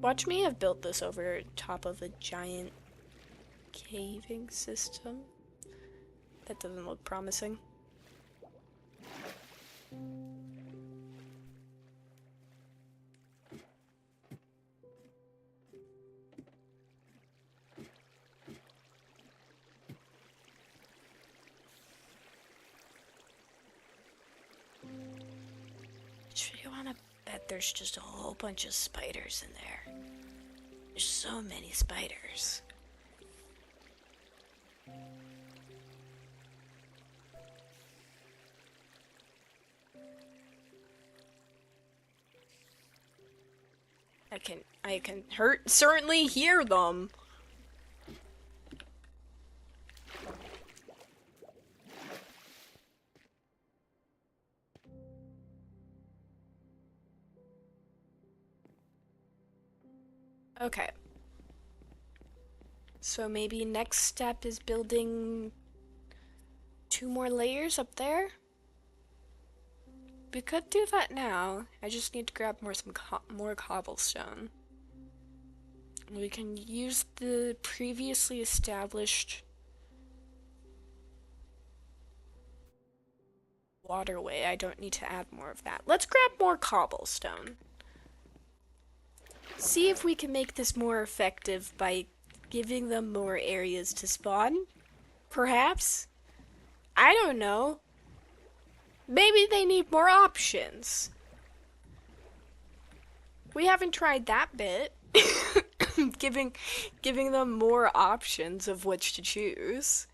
A: Watch me have built this over top of a giant caving system. That doesn't look promising. bet there's just a whole bunch of spiders in there. There's so many spiders. I can certainly hear them. Okay. So maybe next step is building 2 more layers up there? We could do that now. I just need to grab more cobblestone. We can use the previously established waterway. I don't need to add more of that. Let's grab more cobblestone. See if we can make this more effective by giving them more areas to spawn. Perhaps? I don't know. Maybe they need more options. We haven't tried that bit. giving them more options of which to choose.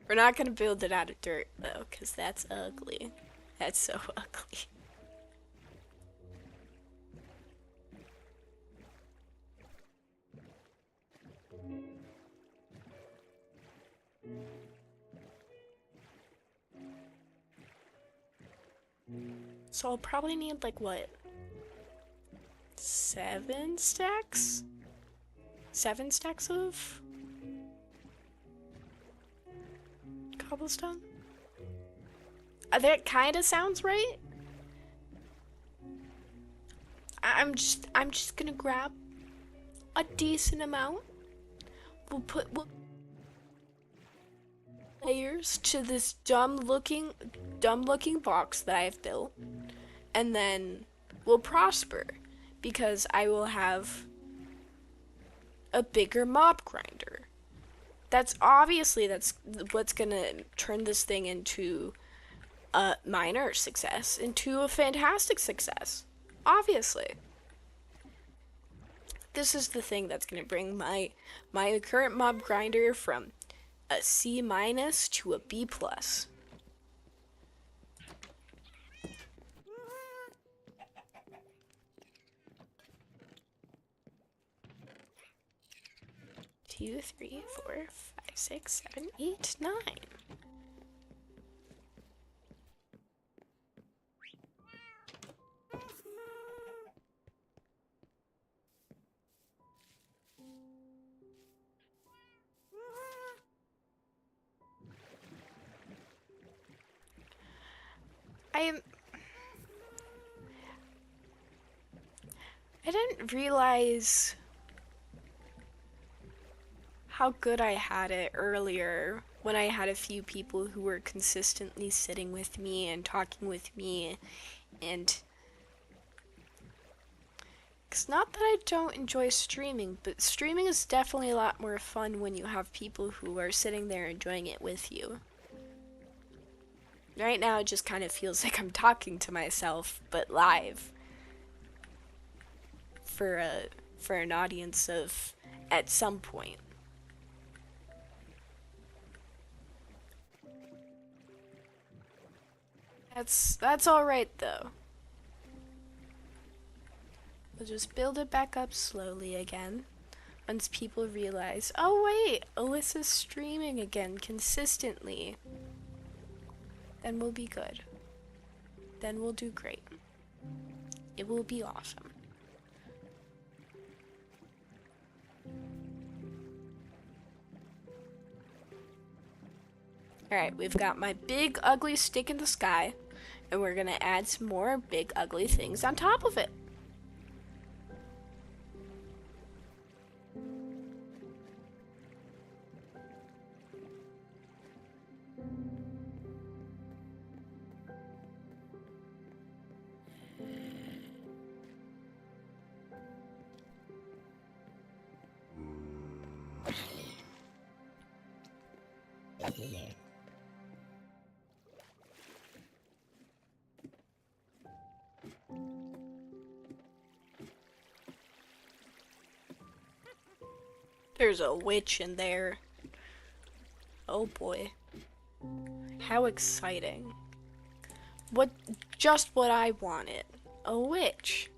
A: We're not gonna build it out of dirt though, because that's ugly. That's so ugly. So I'll probably need like what? 7 stacks? 7 stacks of cobblestone? That kind of sounds right. I'm just gonna grab a decent amount. We'll put layers to this dumb looking box that I've built, and then we'll prosper because I will have a bigger mob grinder. That's what's gonna turn this thing into a minor success into a fantastic success. Obviously. This is the thing that's gonna bring my current mob grinder from a C- to a B+. Two, 3, 4, 5, 6, 7, 8, 9. I didn't realize how good I had it earlier when I had a few people who were consistently sitting with me and talking with me, and it's not that I don't enjoy streaming, but streaming is definitely a lot more fun when you have people who are sitting there enjoying it with you. Right now it just kind of feels like I'm talking to myself, but live. For an audience of at some point. That's all right though. We'll just build it back up slowly again. Once people realize, oh wait, Alyssa's streaming again consistently. Then we'll be good. Then we'll do great. It will be awesome. Alright, we've got my big ugly stick in the sky, and we're gonna add some more big ugly things on top of it. There's a witch in there. Oh boy. How exciting. Just what I wanted. A witch.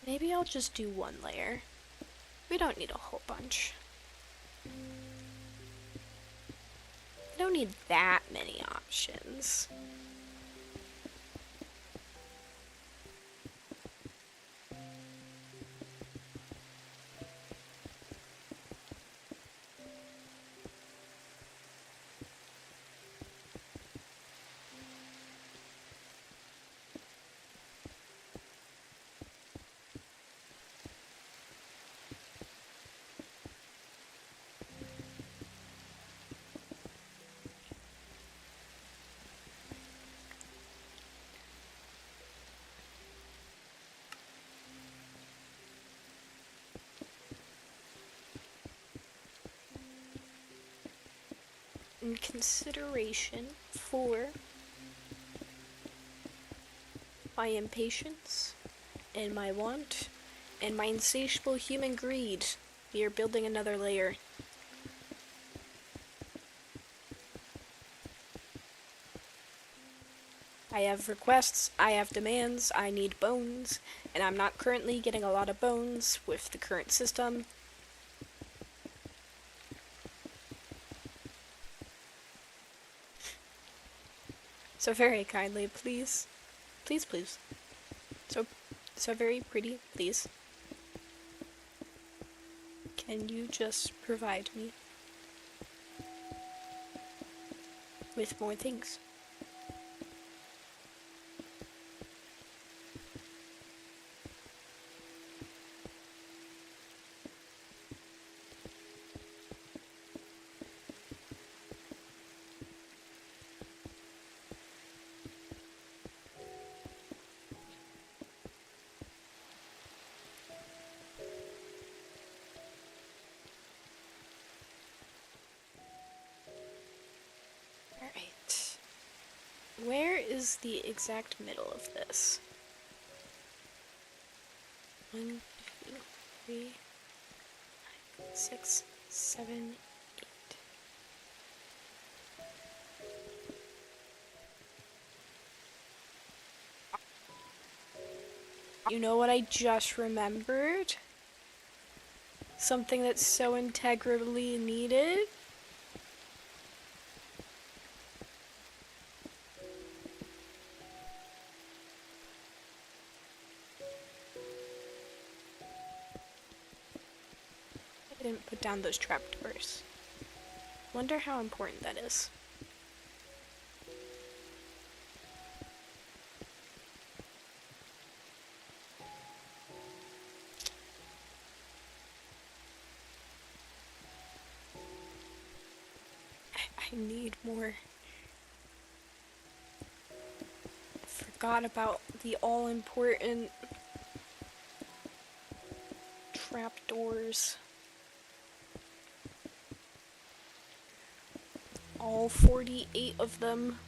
A: Maybe I'll just do one layer. We don't need a whole bunch. I don't need that many options. In consideration for my impatience and my want and my insatiable human greed, we are building another layer. I have requests, I have demands, I need bones, and I'm not currently getting a lot of bones with the current system. So very kindly, please. Please, please. So very pretty, please. Can you just provide me with more things? Alright. Where is the exact middle of this? 1, 2, 3, 5, 6, 7, 8. You know what I just remembered? Something that's so integrally needed? I didn't put down those trapdoors. Wonder how important that is. I need more. I forgot about the all-important trapdoors. All 48 of them.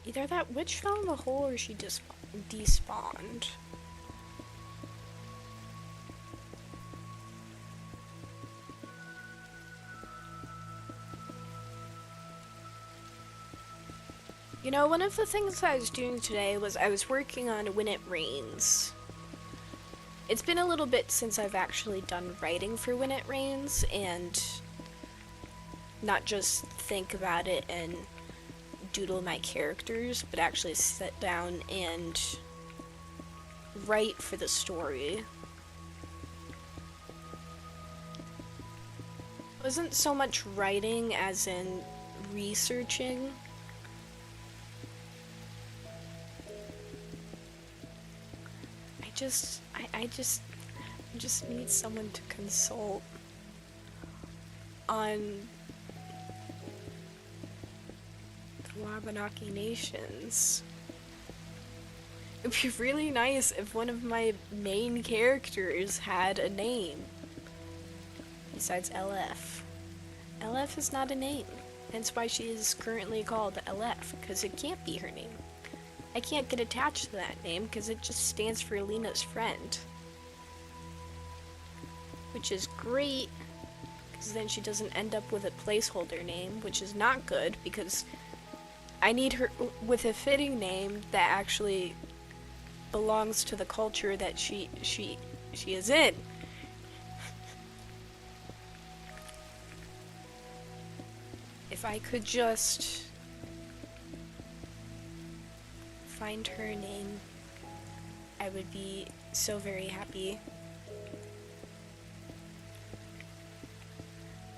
A: Either that witch fell in the hole or she despawned. You know, one of the things I was doing today was I was working on When It Rains. It's been a little bit since I've actually done writing for When It Rains, and not just think about it and doodle my characters, but actually sit down and write for the story. It wasn't so much writing as in researching. I just need someone to consult on the Wabanaki nations. It'd be really nice if one of my main characters had a name besides LF. LF is not a name, hence why she is currently called LF, because it can't be her name. I can't get attached to that name because it just stands for Lena's friend. Which is great, because then she doesn't end up with a placeholder name, which is not good, because I need her with a fitting name that actually belongs to the culture that she is in. If I could just find her name, I would be so very happy.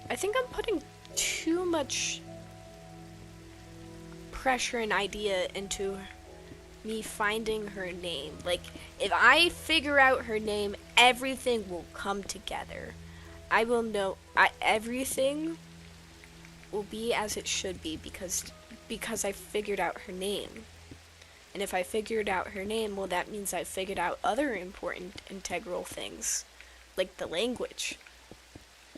A: I think I'm putting too much pressure and idea into me finding her name. Like, if I figure out her name, everything will come together. I will know, everything will be as it should be because I figured out her name. And if I figured out her name, well, that means I figured out other important integral things, like the language.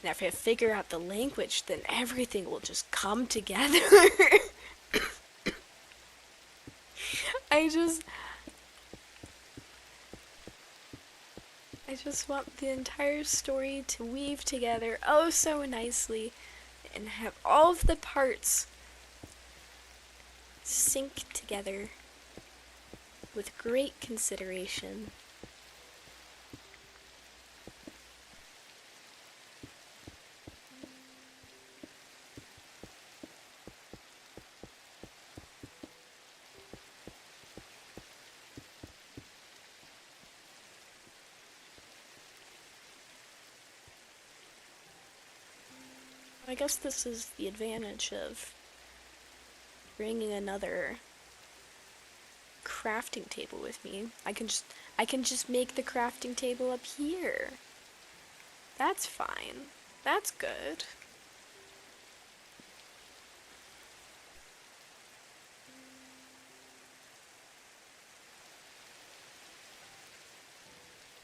A: And if I figure out the language, then everything will just come together. I just want the entire story to weave together oh so nicely and have all of the parts sync together with great consideration. I guess this is the advantage of bringing another crafting table with me. I can just make the crafting table up here. That's fine. That's good.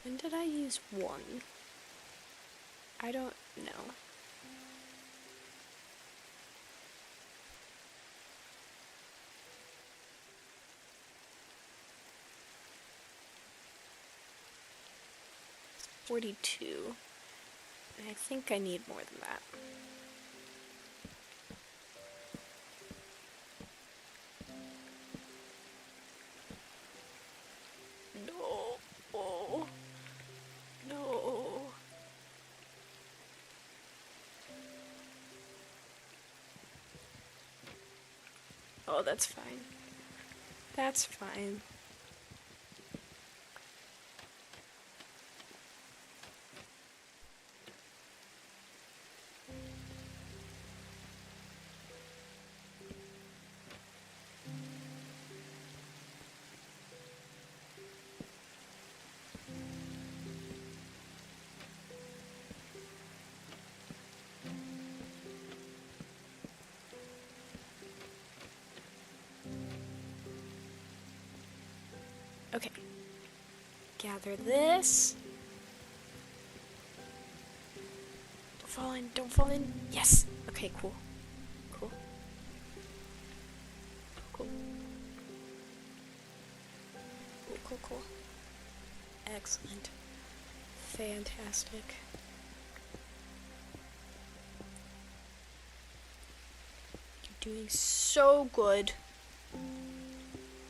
A: When did I use one? I don't know. It's 42. I think I need more than that. No. Oh. No. Oh, that's fine. That's fine. Okay. Gather this. Don't fall in, don't fall in. Yes! Okay, cool. Cool. Cool. Cool, cool, cool. Excellent. Fantastic. You're doing so good.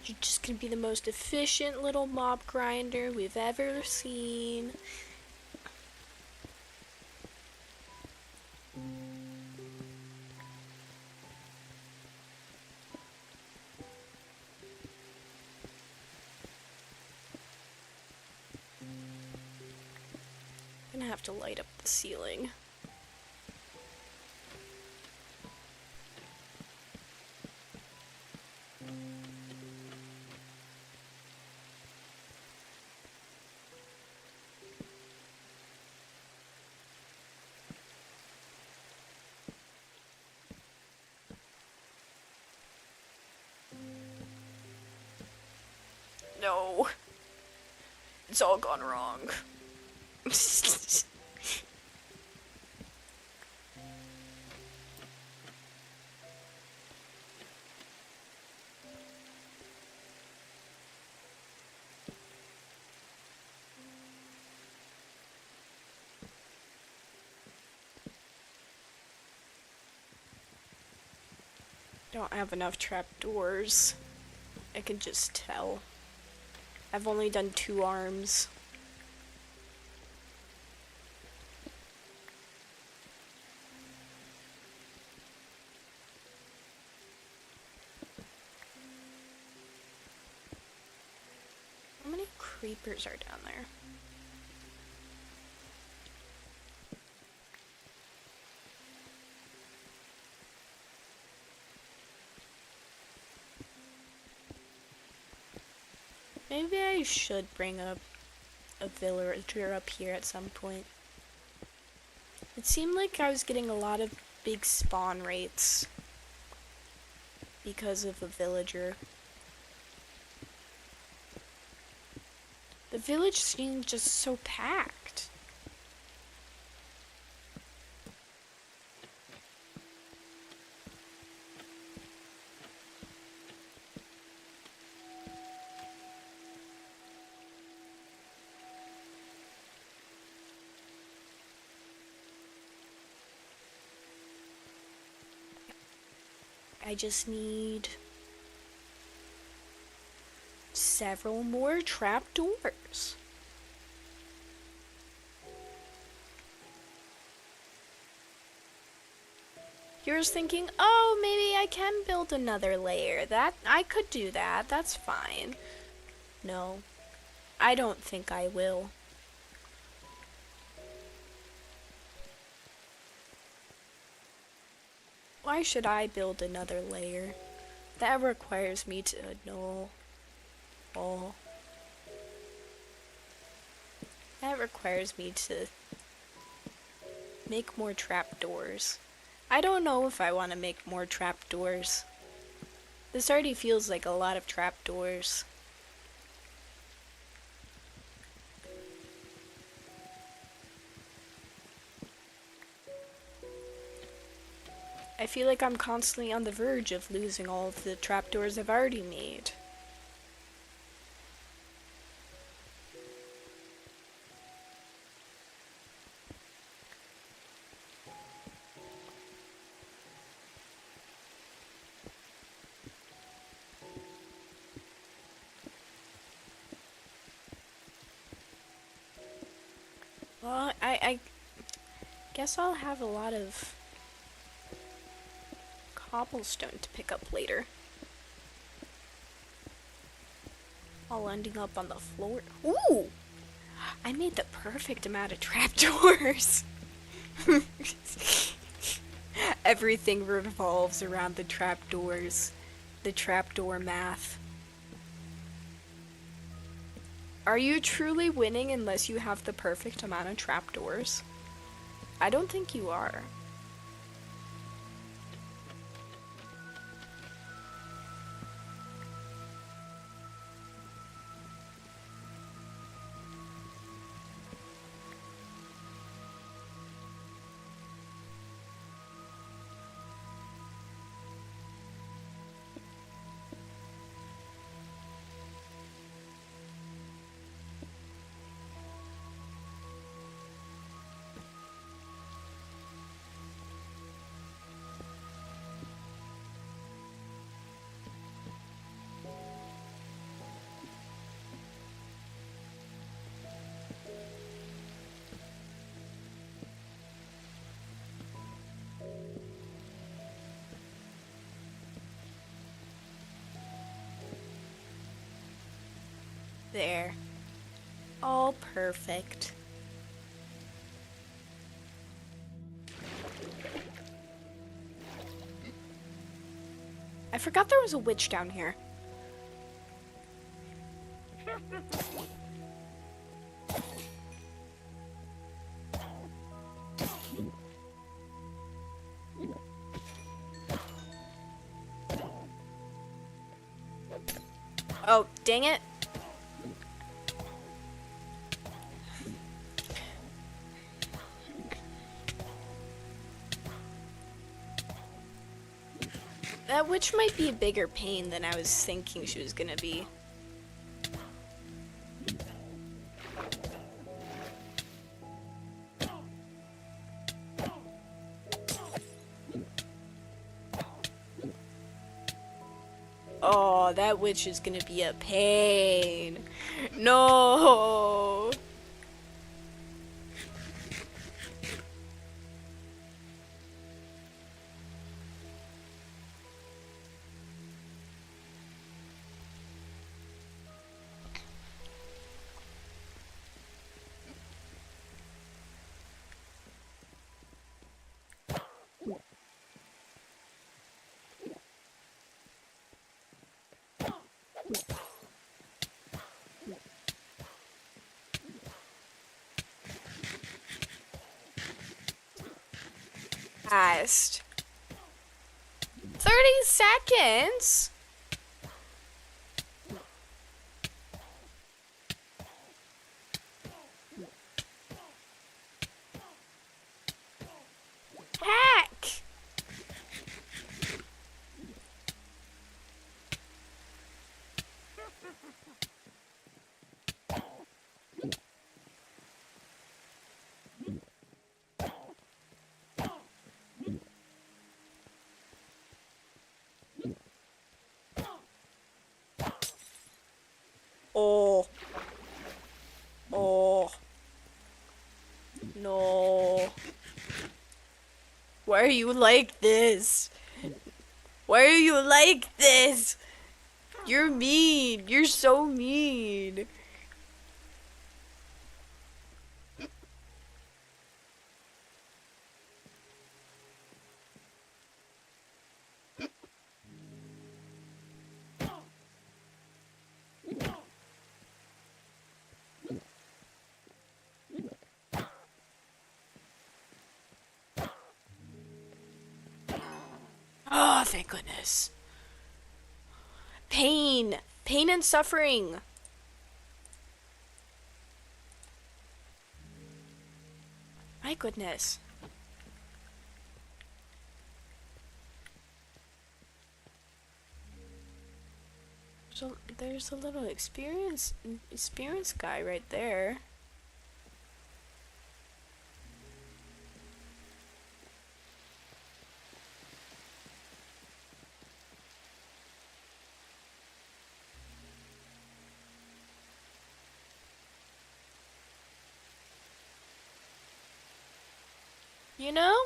A: You're just gonna be the most efficient little mob grinder we've ever seen. I'm gonna have to light up the ceiling. No. It's all gone wrong. Don't have enough trapdoors. I can just tell. I've only done 2 arms. How many creepers are down there? Maybe I should bring up a villager up here at some point. It seemed like I was getting a lot of big spawn rates because of a villager. The village seemed just so packed. I just need several more trapdoors. You're just thinking, oh, maybe I can build another layer. That I could do that. That's fine. No, I don't think I will. Why should I build another layer? That requires me to know all. That requires me to make more trapdoors. I don't know if I want to make more trapdoors. This already feels like a lot of trapdoors. I feel like I'm constantly on the verge of losing all of the trapdoors I've already made. Well, I guess I'll have a lot of cobblestone to pick up later. All ending up on the floor. Ooh! I made the perfect amount of trapdoors. Everything revolves around the trapdoors. The trapdoor math. Are you truly winning unless you have the perfect amount of trapdoors? I don't think you are. There. All perfect. I forgot there was a witch down here. Oh, dang it. That witch might be a bigger pain than I was thinking she was gonna be. Oh, that witch is gonna be a pain. No. Fast. 30 seconds? Heck! Oh. Oh. No. Why are you like this? Why are you like this? You're mean. You're so mean. Oh, thank goodness. Pain. Pain and suffering. My goodness. So there's a little experience guy right there. You know,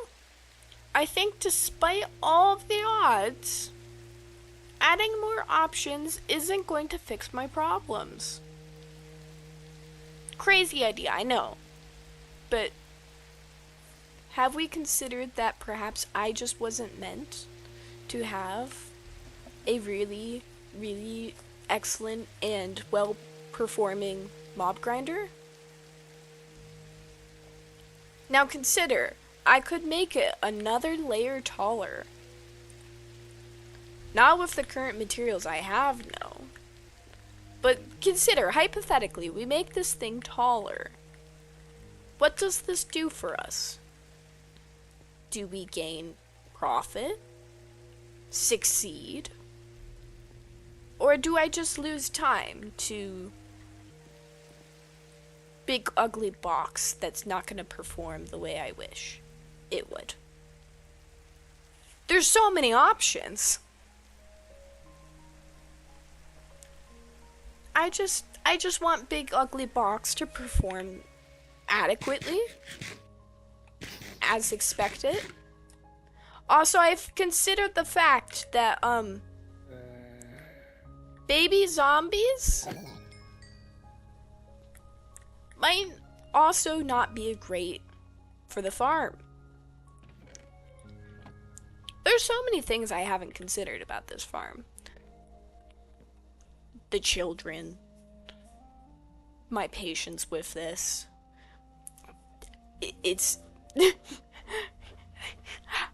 A: I think despite all of the odds, adding more options isn't going to fix my problems. Crazy idea, I know. But have we considered that perhaps I just wasn't meant to have a really, really excellent and well-performing mob grinder? Now consider, I could make it another layer taller. Not with the current materials I have, no. But consider, hypothetically, we make this thing taller. What does this do for us? Do we gain profit? Succeed? Or do I just lose time to big ugly box that's not going to perform the way I wish it would? There's so many options. I just want big ugly box to perform adequately as expected. Also, I've considered the fact that baby zombies might also not be great for the farm. there's so many things I haven't considered about this farm. The children. My patience with this. It's...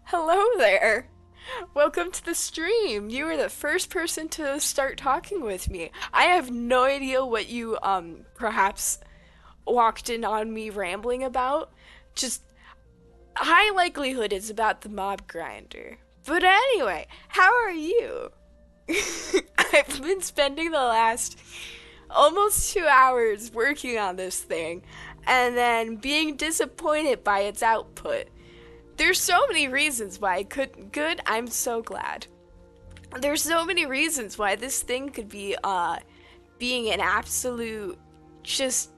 A: Hello there. Welcome to the stream. You were the first person to start talking with me. I have no idea what you, perhaps walked in on me rambling about. Just high likelihood it's about the mob grinder. But anyway, how are you? I've been spending the last almost 2 hours working on this thing and then being disappointed by its output. There's so many reasons why it couldn't good. I'm so glad. There's so many reasons why this thing could be being an absolute just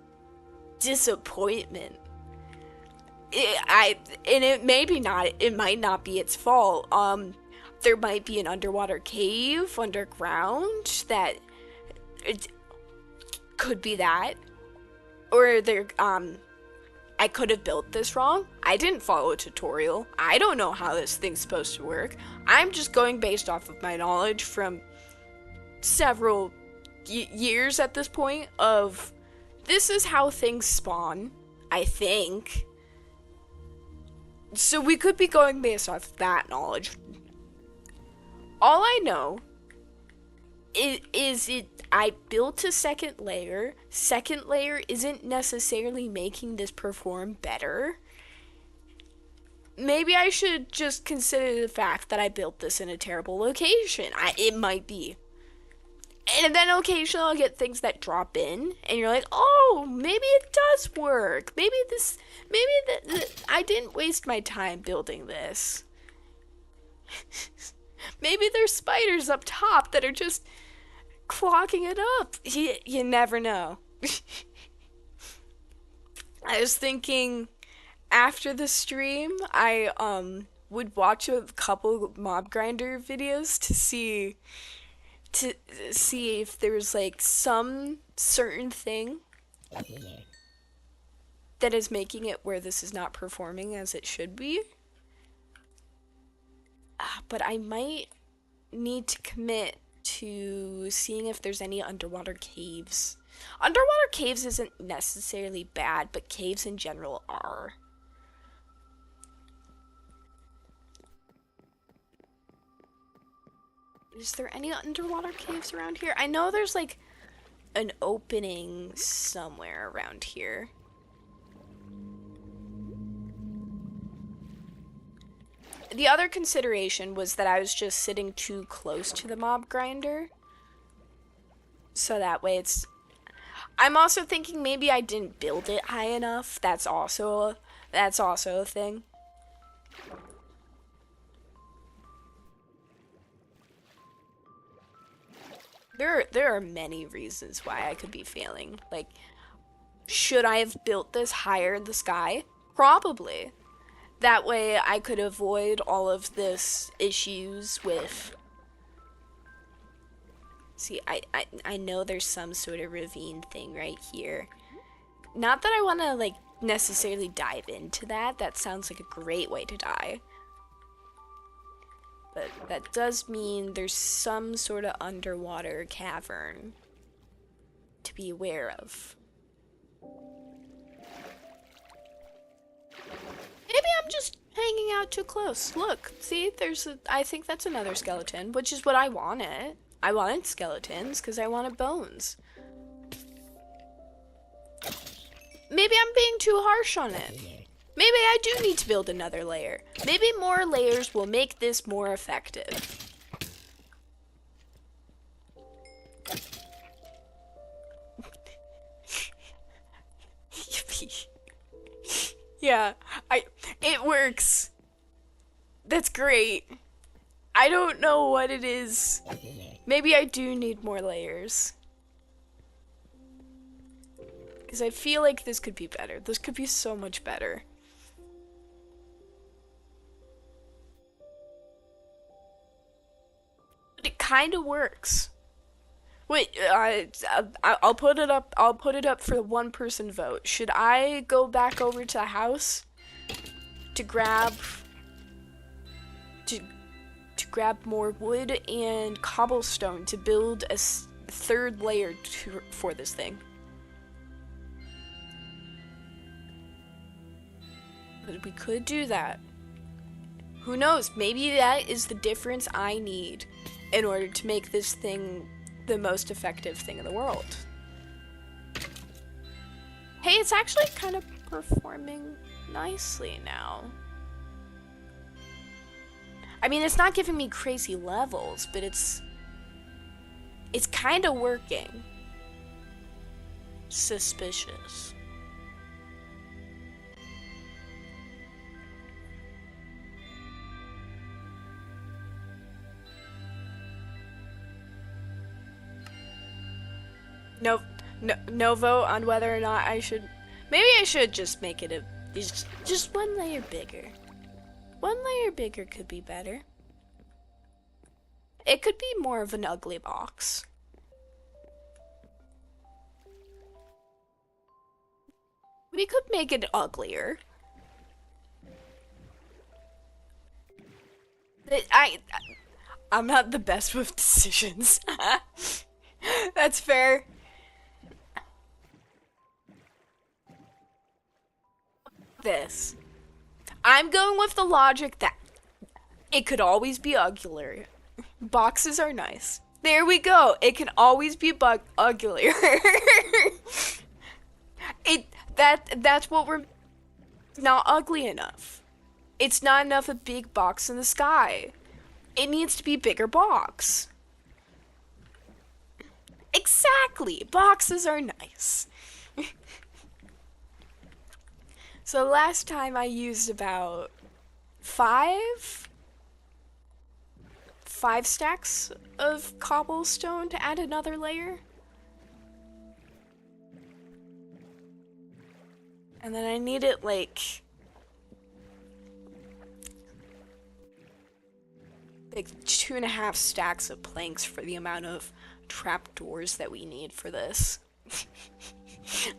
A: disappointment. It might not be its fault. There might be an underwater cave underground that it could be that, or I could have built this wrong. I didn't follow a tutorial. I don't know how this thing's supposed to work. I'm just going based off of my knowledge from several years at this point of this is how things spawn, I think. So we could be going based off that knowledge. All I know is I built a second layer. Second layer isn't necessarily making this perform better. Maybe I should just consider the fact that I built this in a terrible location. It might be. And then occasionally I'll get things that drop in, and you're like, oh, maybe it does work. Maybe I didn't waste my time building this. Maybe there's spiders up top that are just clogging it up. You never know. I was thinking after the stream, I would watch a couple mob grinder videos to see if there's like some certain thing that is making it where this is not performing as it should be. But I might need to commit to seeing if there's any underwater caves. Underwater caves isn't necessarily bad, but caves in general are. Is there any underwater caves around here? I know there's like an opening somewhere around here. The other consideration was that I was just sitting too close to the mob grinder. So that way it's... I'm also thinking maybe I didn't build it high enough. That's also a thing. There are many reasons why I could be failing. Like, should I have built this higher in the sky? Probably. That way I could avoid all of this issues with... See, I know there's some sort of ravine thing right here. Not that I want to, like, necessarily dive into that. That sounds like a great way to die. But that does mean there's some sort of underwater cavern to be aware of. Maybe I'm just hanging out too close. Look, see, I think that's another skeleton, which is what I wanted. I wanted skeletons because I wanted bones. Maybe I'm being too harsh on it. Maybe I do need to build another layer. Maybe more layers will make this more effective. Yippee. Yeah, it works. That's great. I don't know what it is. Maybe I do need more layers. Because I feel like this could be better. This could be so much better. But it kind of works. Wait, I'll put it up. I'll put it up for the one-person vote. Should I go back over to the house to grab grab more wood and cobblestone to build a third layer for this thing. But we could do that. Who knows? Maybe that is the difference I need in order to make this thing the most effective thing in the world. Hey, it's actually kind of performing nicely now. I mean, it's not giving me crazy levels, but it's kind of working. Suspicious. No vote on whether or not I should. Maybe I should just make it just one layer bigger. One layer bigger could be better. It could be more of an ugly box. We could make it uglier. I'm not the best with decisions. That's fair. This. I'm going with the logic that it could always be uglier. Boxes are nice. There we go. It can always be uglier. That's what we're not ugly enough. It's not enough a big box in the sky. It needs to be a bigger box. Exactly. Boxes are nice. So last time I used about five stacks of cobblestone to add another layer. And then I needed like 2.5 stacks of planks for the amount of trapdoors that we need for this.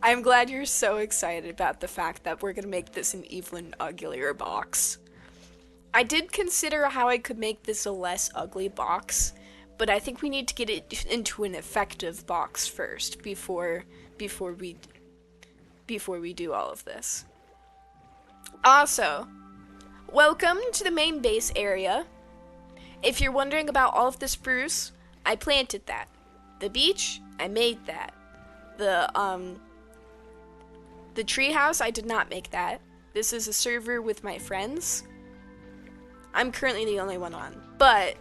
A: I'm glad you're so excited about the fact that we're gonna make this an even uglier box. I did consider how I could make this a less ugly box, but I think we need to get it into an effective box first before we do all of this. Also, welcome to the main base area. If you're wondering about all of the spruce, I planted that. The beach, I made that. The treehouse, I did not make that. This is a server with my friends. I'm currently the only one on, but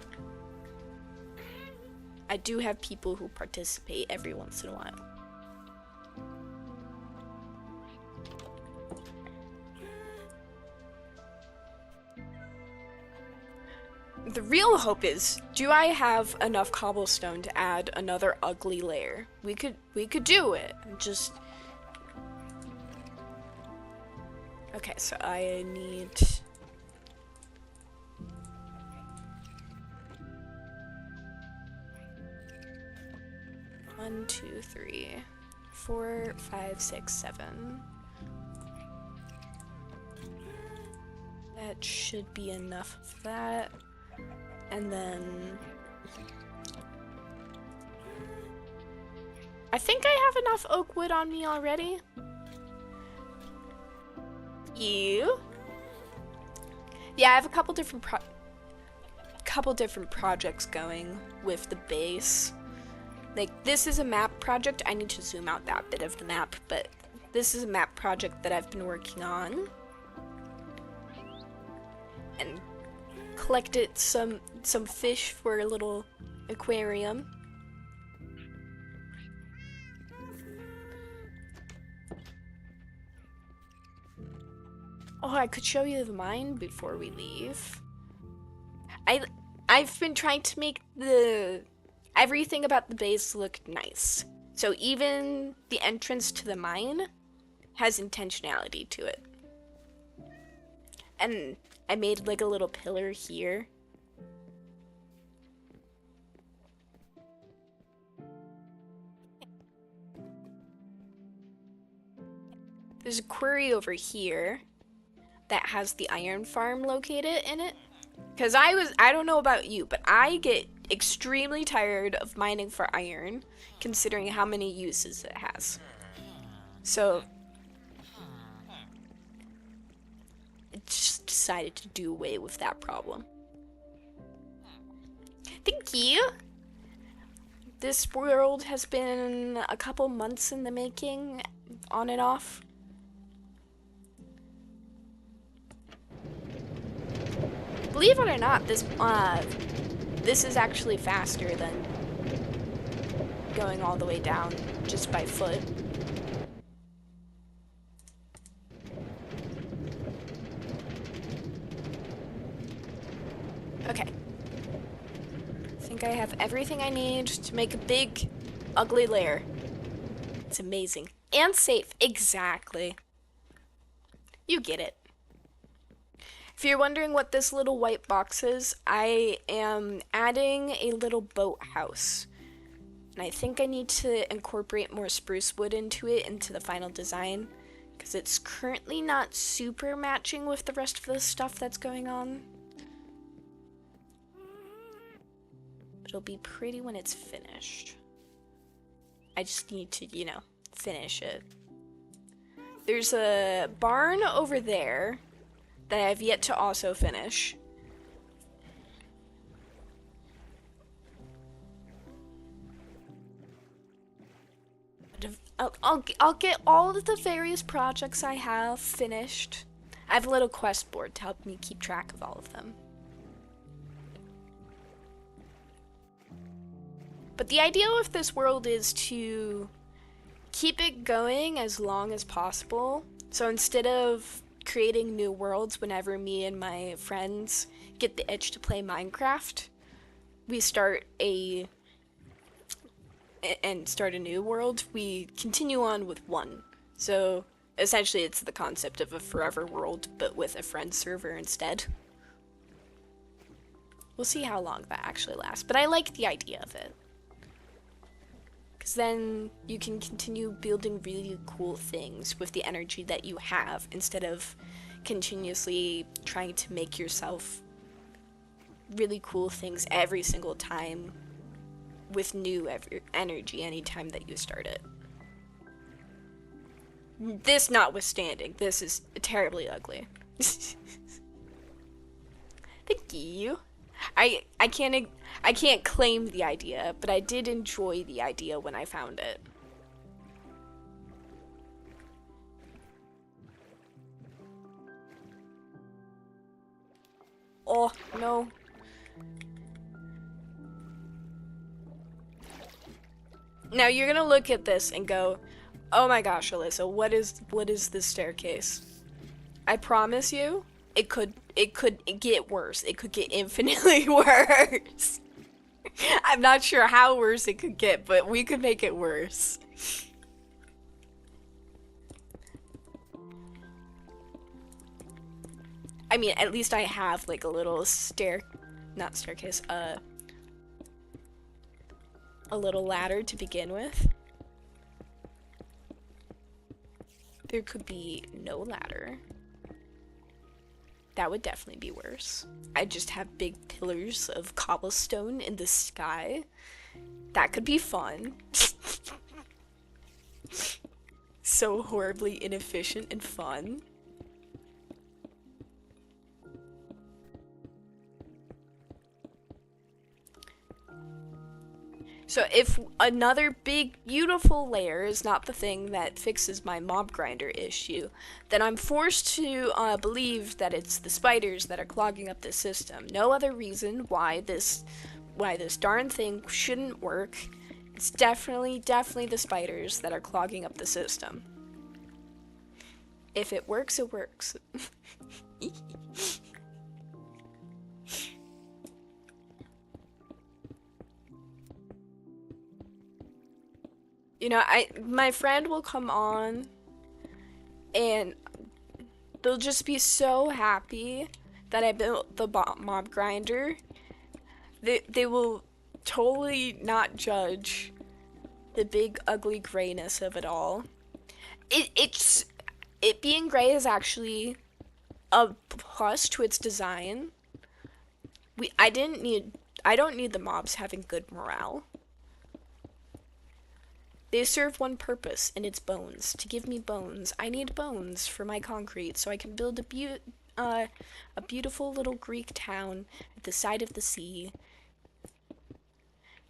A: I do have people who participate every once in a while. The real hope is, do I have enough cobblestone to add another ugly layer? We could do it. Just okay, so I need 1, 2, 3, 4, 5, 6, 7. That should be enough of that. And then I think I have enough oak wood on me already. Yeah, I have a couple different projects going with the base. Like, this is a map project. I need to zoom out that bit of the map, but this is a map project that I've been working on. And collected some fish for a little aquarium. Oh, I could show you the mine before we leave. I've been trying to make everything about the base look nice. So even the entrance to the mine has intentionality to it. And I made like a little pillar here. There's a quarry over here that has the iron farm located in it. Because I don't know about you, but I get extremely tired of mining for iron, considering how many uses it has. So, I just decided to do away with that problem. Thank you! This world has been a couple months in the making, on and off. Believe it or not, this is actually faster than going all the way down just by foot. Okay. I think I have everything I need to make a big, ugly lair. It's amazing. And safe. Exactly. You get it. If you're wondering what this little white box is, I am adding a little boathouse. And I think I need to incorporate more spruce wood into the final design, because it's currently not super matching with the rest of the stuff that's going on. But it'll be pretty when it's finished. I just need to, you know, finish it. There's a barn over there that I have yet to also finish. I'll get all of the various projects I have finished. I have a little quest board to help me keep track of all of them. But the idea with this world is to keep it going as long as possible. So instead of creating new worlds whenever me and my friends get the itch to play Minecraft, we start a new world, we continue on with one. So essentially it's the concept of a forever world, but with a friend server instead. We'll see how long that actually lasts, but I like the idea of it. Because then you can continue building really cool things with the energy that you have, instead of continuously trying to make yourself really cool things every single time with new energy anytime that you start it. This notwithstanding, this is terribly ugly. Thank you. I can't claim the idea, but I did enjoy the idea when I found it. Oh, no. Now you're gonna look at this and go, oh my gosh, Alyssa, what is this staircase? I promise you, it could get worse. It could get infinitely worse. I'm not sure how worse it could get, but we could make it worse. I mean, at least I have like a little not staircase, a little ladder to begin with. There could be no ladder. That would definitely be worse. I just have big pillars of cobblestone in the sky. That could be fun. So horribly inefficient and fun. So if another big, beautiful layer is not the thing that fixes my mob grinder issue, then I'm forced to believe that it's the spiders that are clogging up the system. No other reason why this darn thing shouldn't work. It's definitely the spiders that are clogging up the system. If it works, it works. You know, my friend will come on and they'll just be so happy that I built the mob grinder. They will totally not judge the big ugly grayness of it all. It being gray is actually a plus to its design. I don't need the mobs having good morale. They serve one purpose, and it's bones. To give me bones. I need bones for my concrete so I can build a beautiful little Greek town at the side of the sea.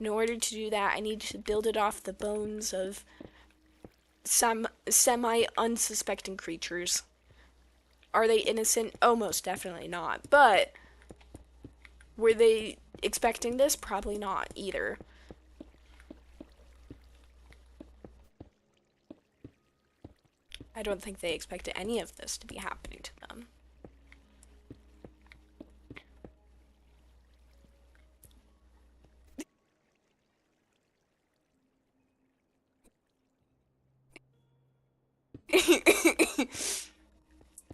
A: In order to do that, I need to build it off the bones of some semi-unsuspecting creatures. Are they innocent? Oh, most definitely not. But were they expecting this? Probably not either. I don't think they expected any of this to be happening to them.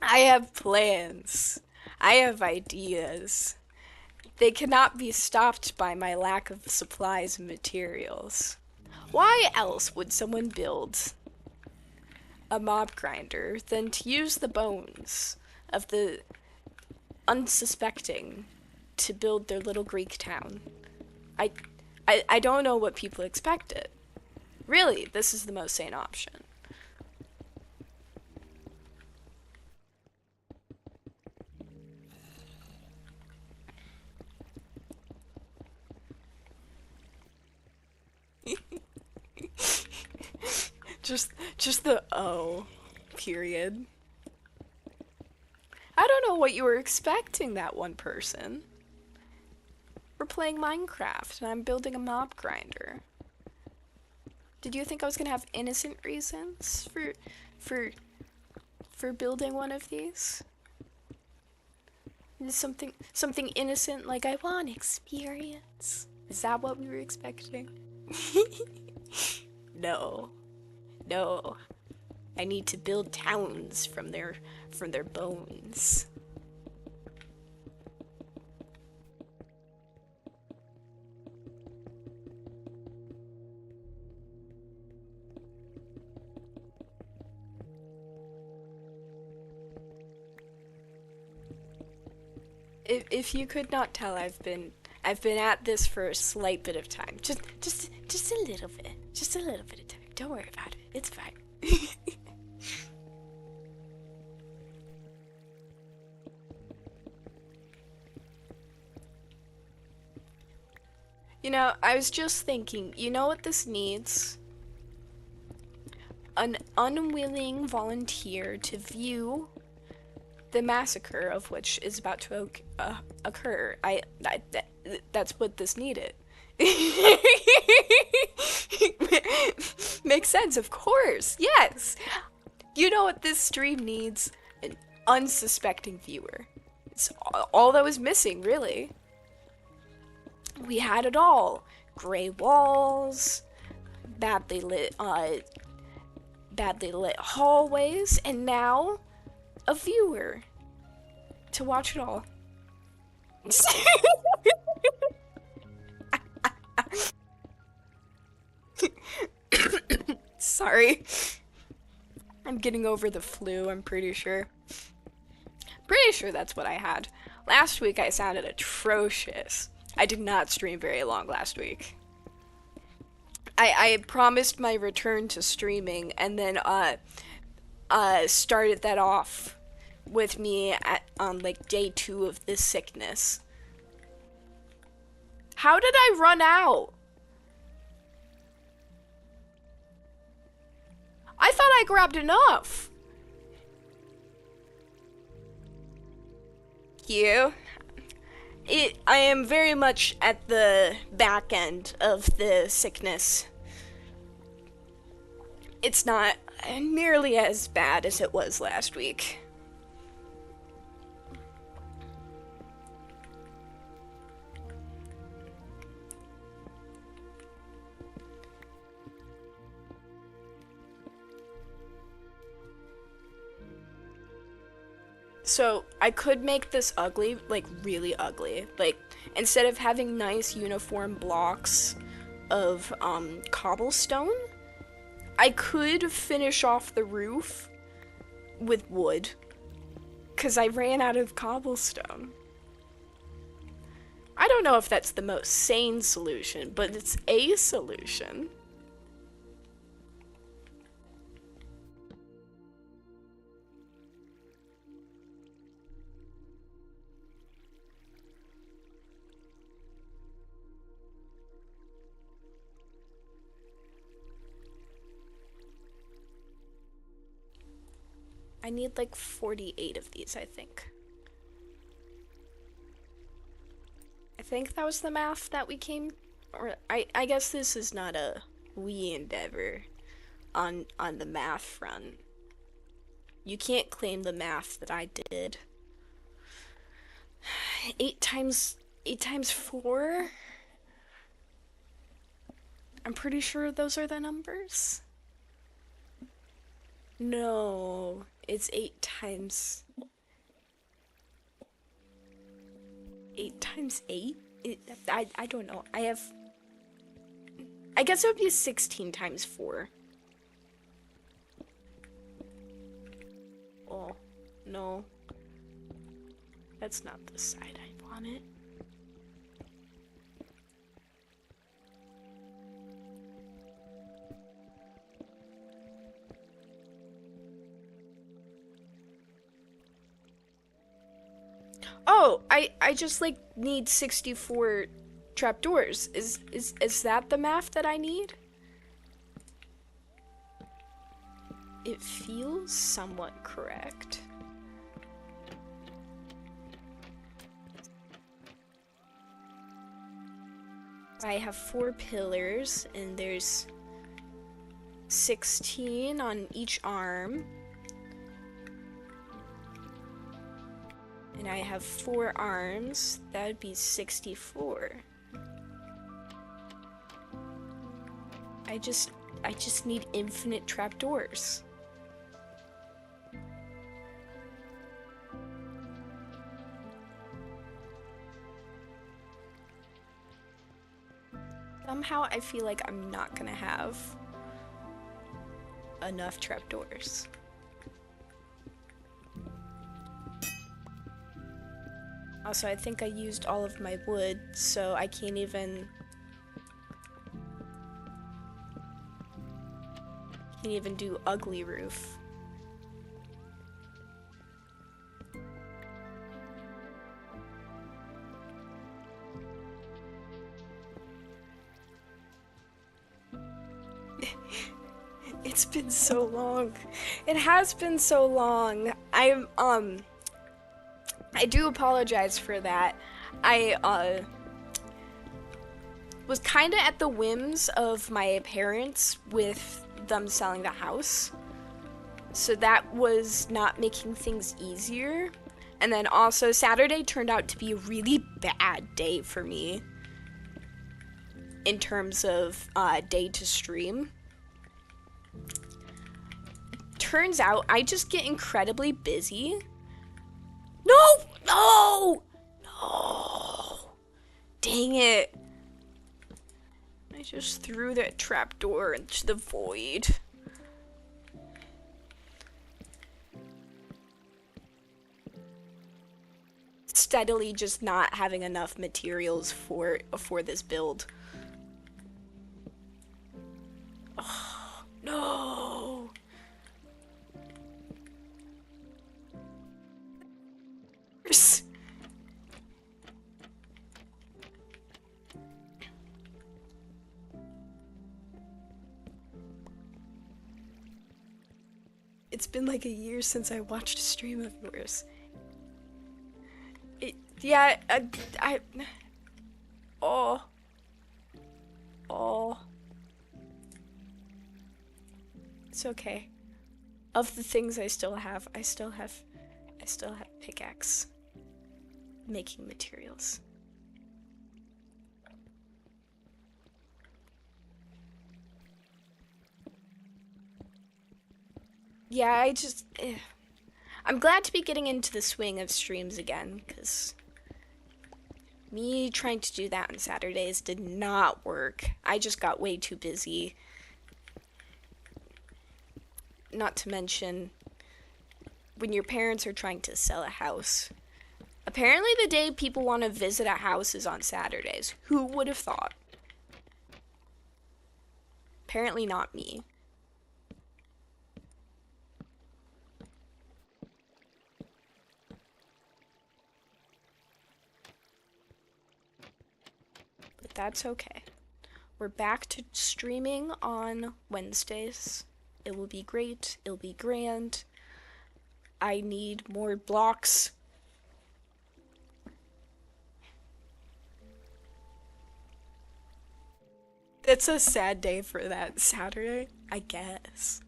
A: I have plans. I have ideas. They cannot be stopped by my lack of supplies and materials. Why else would someone build a mob grinder than to use the bones of the unsuspecting to build their little Greek town? I don't know what people expected. Really, this is the most sane option. just the O, period. I don't know what you were expecting, that one person. We're playing Minecraft, and I'm building a mob grinder. Did you think I was gonna have innocent reasons for building one of these? Something innocent like I want experience. Is that what we were expecting? No. No. I need to build towns from their bones. If you could not tell, I've been at this for a slight bit of time. Just a little bit. Just a little bit of time. Don't worry about it. It's fine. You know, I was just thinking, you know what this needs? An unwilling volunteer to view the massacre of which is about to occur. That's what this needed. Makes sense, of course. Yes. You know what this stream needs? An unsuspecting viewer. It's all that was missing, really. We had it all. Gray walls, badly lit hallways, and now a viewer to watch it all. Sorry. I'm getting over the flu, I'm pretty sure. Pretty sure that's what I had. Last week I sounded atrocious. I did not stream very long last week. I promised my return to streaming and then started that off with me on like day 2 of this sickness. How did I run out? I thought I grabbed enough. I am very much at the back end of the sickness. It's not nearly as bad as it was last week. So I could make this ugly, like really ugly. Like instead of having nice uniform blocks of cobblestone, I could finish off the roof with wood, 'cause I ran out of cobblestone. I don't know if that's the most sane solution, but it's a solution. I need like 48 of these, I think. I think that was the math that we came, or I guess this is not a we endeavor on the math front. You can't claim the math that I did. 8 times 4? I'm pretty sure those are the numbers. No, it's 8 times 8? I don't know. I guess it would be 16 times 4. Oh, no. That's not the side I wanted. Oh, I just like need 64 trapdoors. Is that the math that I need? It feels somewhat correct. I have 4 pillars and there's 16 on each arm. And I have 4 arms, that would be 64. I just need infinite trapdoors. Somehow I feel like I'm not gonna have enough trapdoors. Also, I think I used all of my wood, so I can't even do ugly roof. It's been so long. It has been so long. I do apologize for that. I was kind of at the whims of my parents with them selling the house. So that was not making things easier. And then also Saturday turned out to be a really bad day for me in terms of day to stream. Turns out I just get incredibly busy. No! Dang it. I just threw that trapdoor into the void. Steadily just not having enough materials for this build. Oh, no. It's been like a year since I watched a stream of yours. It's okay. Of the things I still have pickaxe making materials. Yeah, I'm glad to be getting into the swing of streams again, because me trying to do that on Saturdays did not work. I just got way too busy. Not to mention, when your parents are trying to sell a house, Apparently the day people want to visit a house is on Saturdays. Who would have thought? Apparently not me. But that's okay. We're back to streaming on Wednesdays. It will be great. It'll be grand. I need more blocks. It's a sad day for that Saturday, I guess.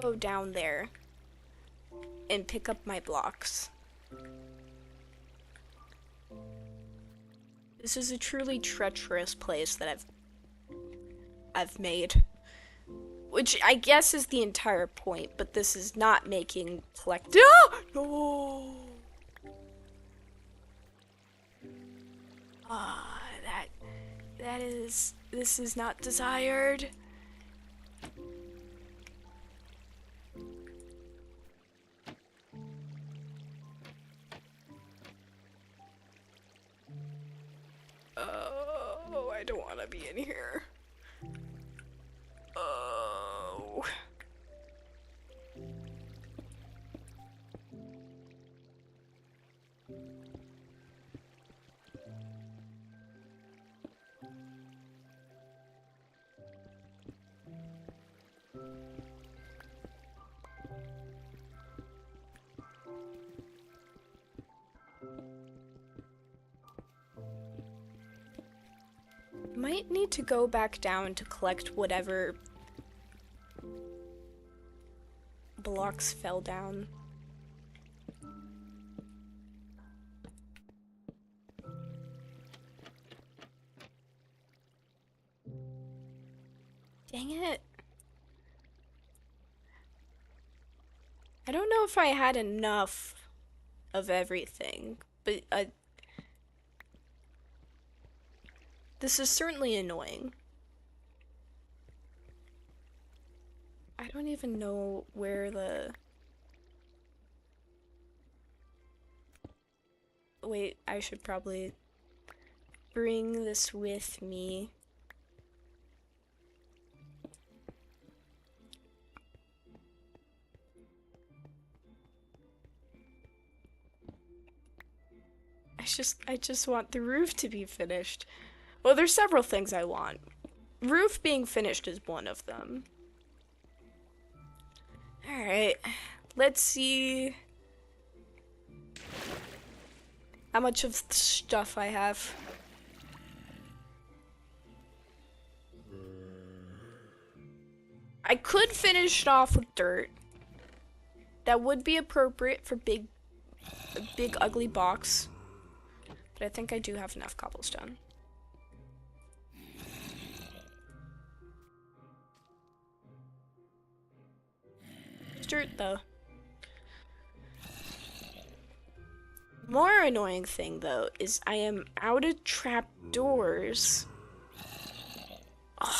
A: Go down there and pick up my blocks. This is a truly treacherous place that I've made, which I guess is the entire point, but this is not making collect. No. This is not desired. Oh, I don't want to be in here. Oh. Might need to go back down to collect whatever blocks fell down. Dang it. I don't know if I had enough of everything, but this is certainly annoying. I don't even know where the... Wait, I should probably bring this with me. I just want the roof to be finished. Well, there's several things I want. Roof being finished is one of them. Alright, let's see how much of the stuff I have. I could finish it off with dirt. That would be appropriate for a big ugly box. But I think I do have enough cobblestone. Dirt though. More annoying thing though is I am out of trapdoors. I'm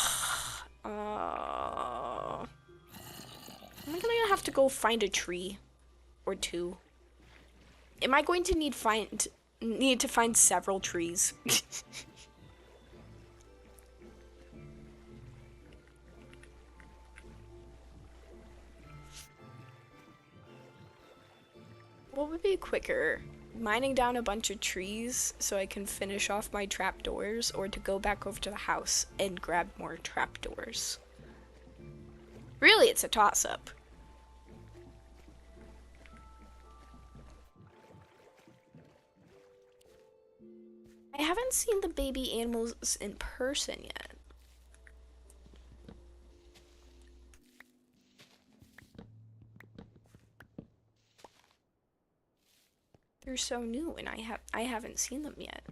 A: gonna have to go find a tree or two. Am I going to need to find several trees? What would be quicker? Mining down a bunch of trees so I can finish off my trapdoors, or to go back over to the house and grab more trapdoors? Really, it's a toss-up. I haven't seen the baby animals in person yet. They're so new, and I haven't seen them yet.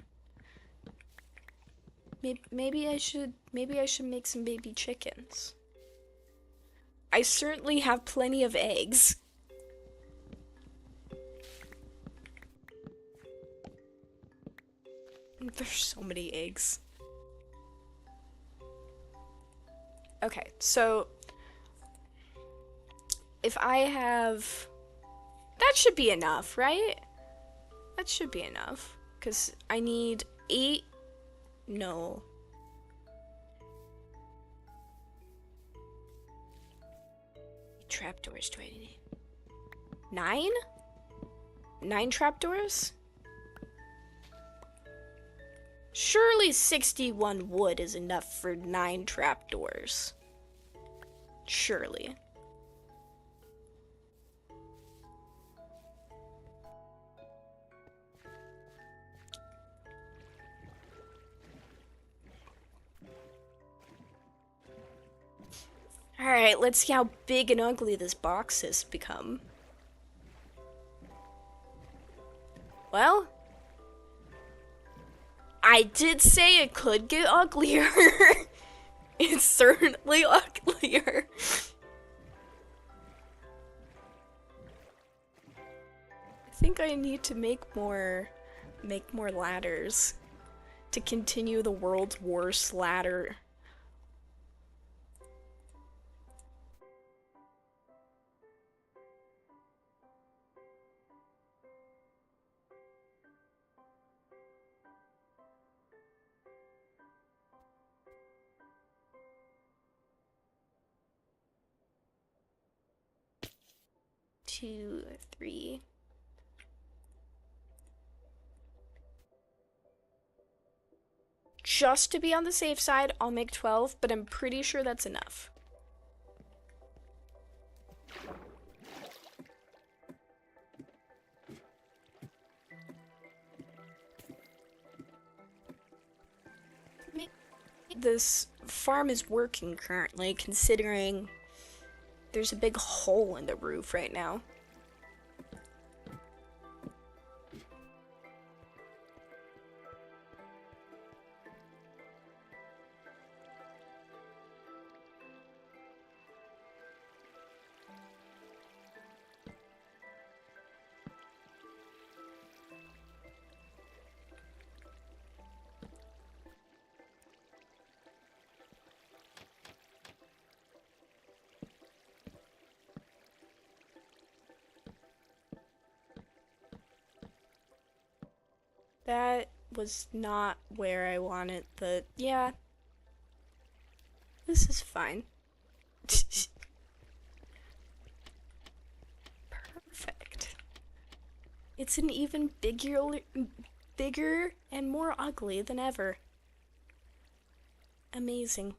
A: Maybe I should make some baby chickens. I certainly have plenty of eggs. There's so many eggs. Okay, so if I have... That should be enough, right? That should be enough. Because I need 8... No. Trapdoors do I need? 9? 9 trapdoors? Surely 61 wood is enough for 9 trapdoors. Surely. Alright, let's see how big and ugly this box has become. Well, I did say it could get uglier. It's certainly uglier. I think I need to make more ladders to continue the world's worst ladder. Two, 3. Just to be on the safe side, I'll make 12, but I'm pretty sure that's enough. This farm is working currently, considering there's a big hole in the roof right now. That was not where I wanted the... Yeah. This is fine. Perfect. It's an even bigger and more ugly than ever. Amazing.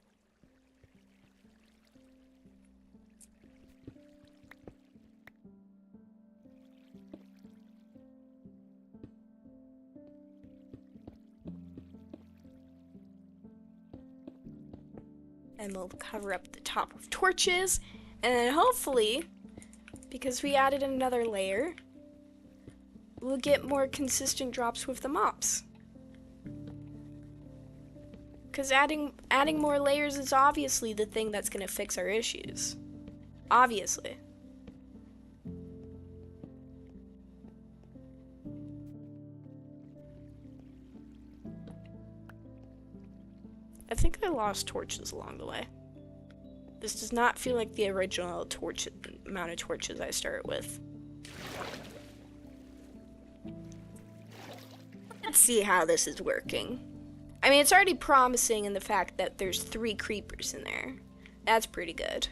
A: And we'll cover up the top of torches, and then hopefully, because we added another layer, we'll get more consistent drops with the mops. Because adding more layers is obviously the thing that's gonna fix our issues. Obviously. I think I lost torches along the way. This does not feel like the original amount of torches I started with. Let's see how this is working. I mean, it's already promising in the fact that there's 3 creepers in there. That's pretty good.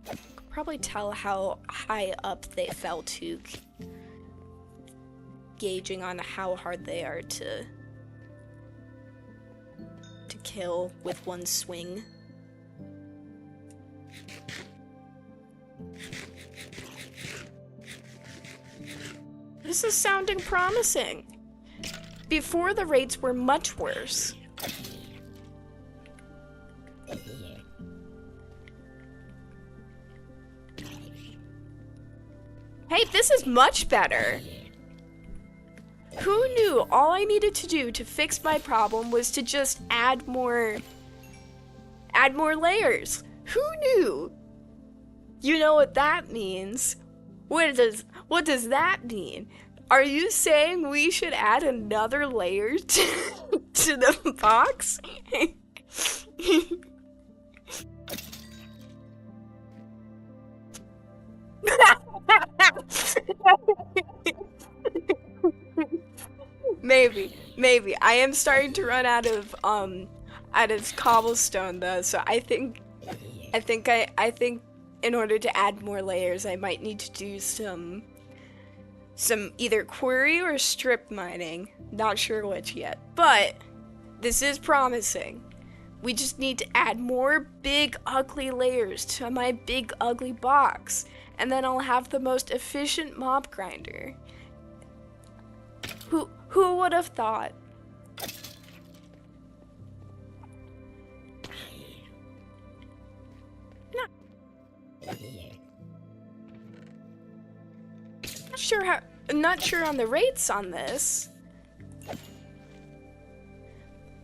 A: Could probably tell how high up they fell to, gauging on how hard they are to kill with one swing. This is sounding promising. Before, the rates were much worse. Hey, this is much better. Who knew all I needed to do to fix my problem was to just add more layers? Who knew? You know what that means. what does that mean? Are you saying we should add another layer to, to the box? Maybe. I am starting to run out of cobblestone though, so I think in order to add more layers, I might need to do some either quarry or strip mining. Not sure which yet, but this is promising. We just need to add more big ugly layers to my big ugly box, and then I'll have the most efficient mob grinder. Who would have thought? Not sure on the rates on this.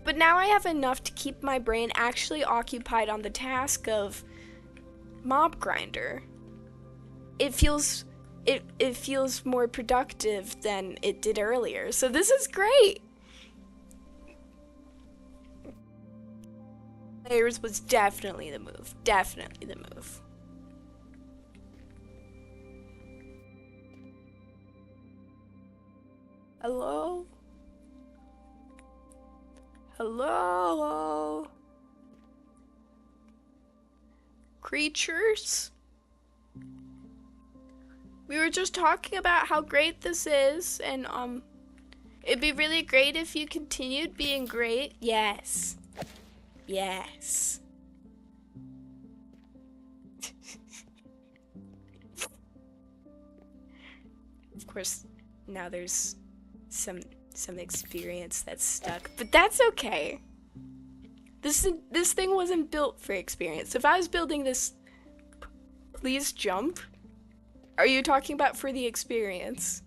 A: But now I have enough to keep my brain actually occupied on the task of mob grinder. It feels more productive than it did earlier. So this is great. Layers was definitely the move. Definitely the move. Hello? Hello? Creatures? We were just talking about how great this is, and it'd be really great if you continued being great. Yes. Yes. Of course, now there's some experience that's stuck, but that's okay. This thing wasn't built for experience. If I was building this, please jump. Are you talking about for the experience?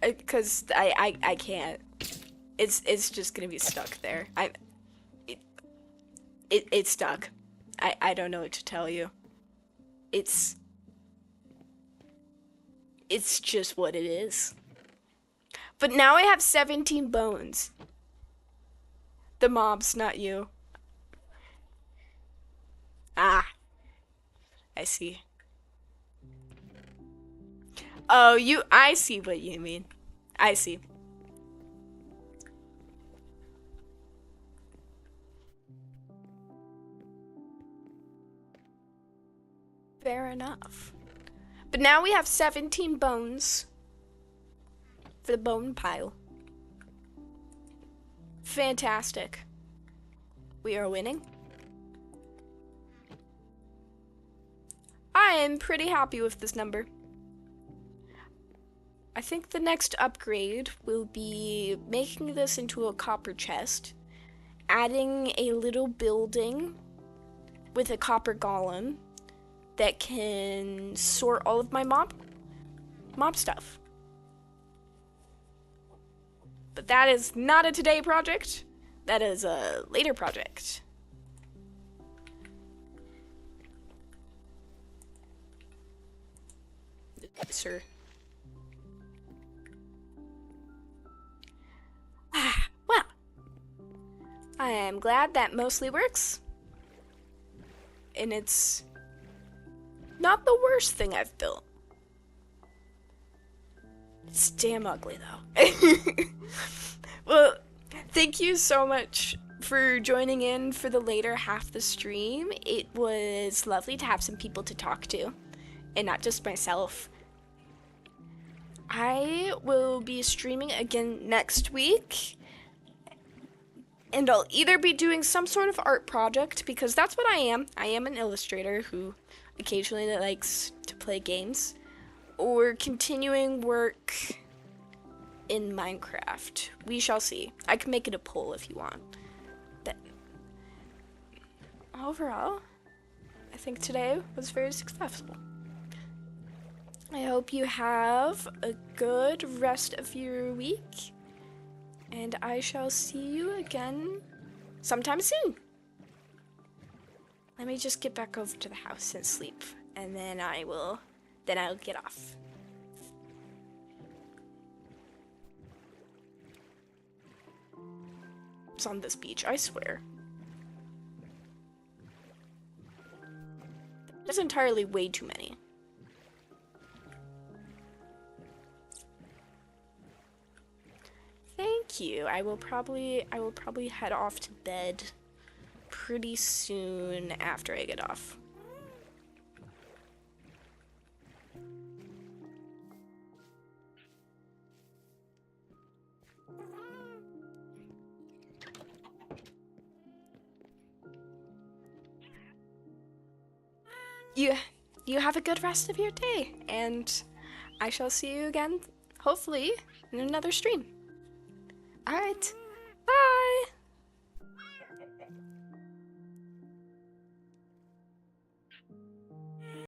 A: Because I can't. It's just gonna be stuck there. It's stuck. I don't know what to tell you. It's just what it is. But now I have 17 bones. The mobs, not you. Ah. I see. Oh, I see what you mean. I see. Fair enough. But now we have 17 bones for the bone pile. Fantastic. We are winning. I am pretty happy with this number. I think the next upgrade will be making this into a copper chest, adding a little building with a copper golem that can sort all of my mob stuff. But that is not a today project. That is a later project. Sir. Well, I am glad that mostly works. And it's not the worst thing I've built. It's damn ugly though. Well, thank you so much for joining in for the later half of the stream. It was lovely to have some people to talk to, and not just myself. I will be streaming again next week, and I'll either be doing some sort of art project, because that's what I am. I am an illustrator who occasionally likes to play games, or continuing work in Minecraft. We shall see. I can make it a poll if you want. But overall, I think today was very successful. I hope you have a good rest of your week, and I shall see you again sometime soon. Let me just get back over to the house and sleep, and then I will then I'll get off. It's on this beach, I swear. That's entirely way too many. Thank you. I will probably head off to bed pretty soon after I get off. You have a good rest of your day, and I shall see you again, hopefully, in another stream. Alright,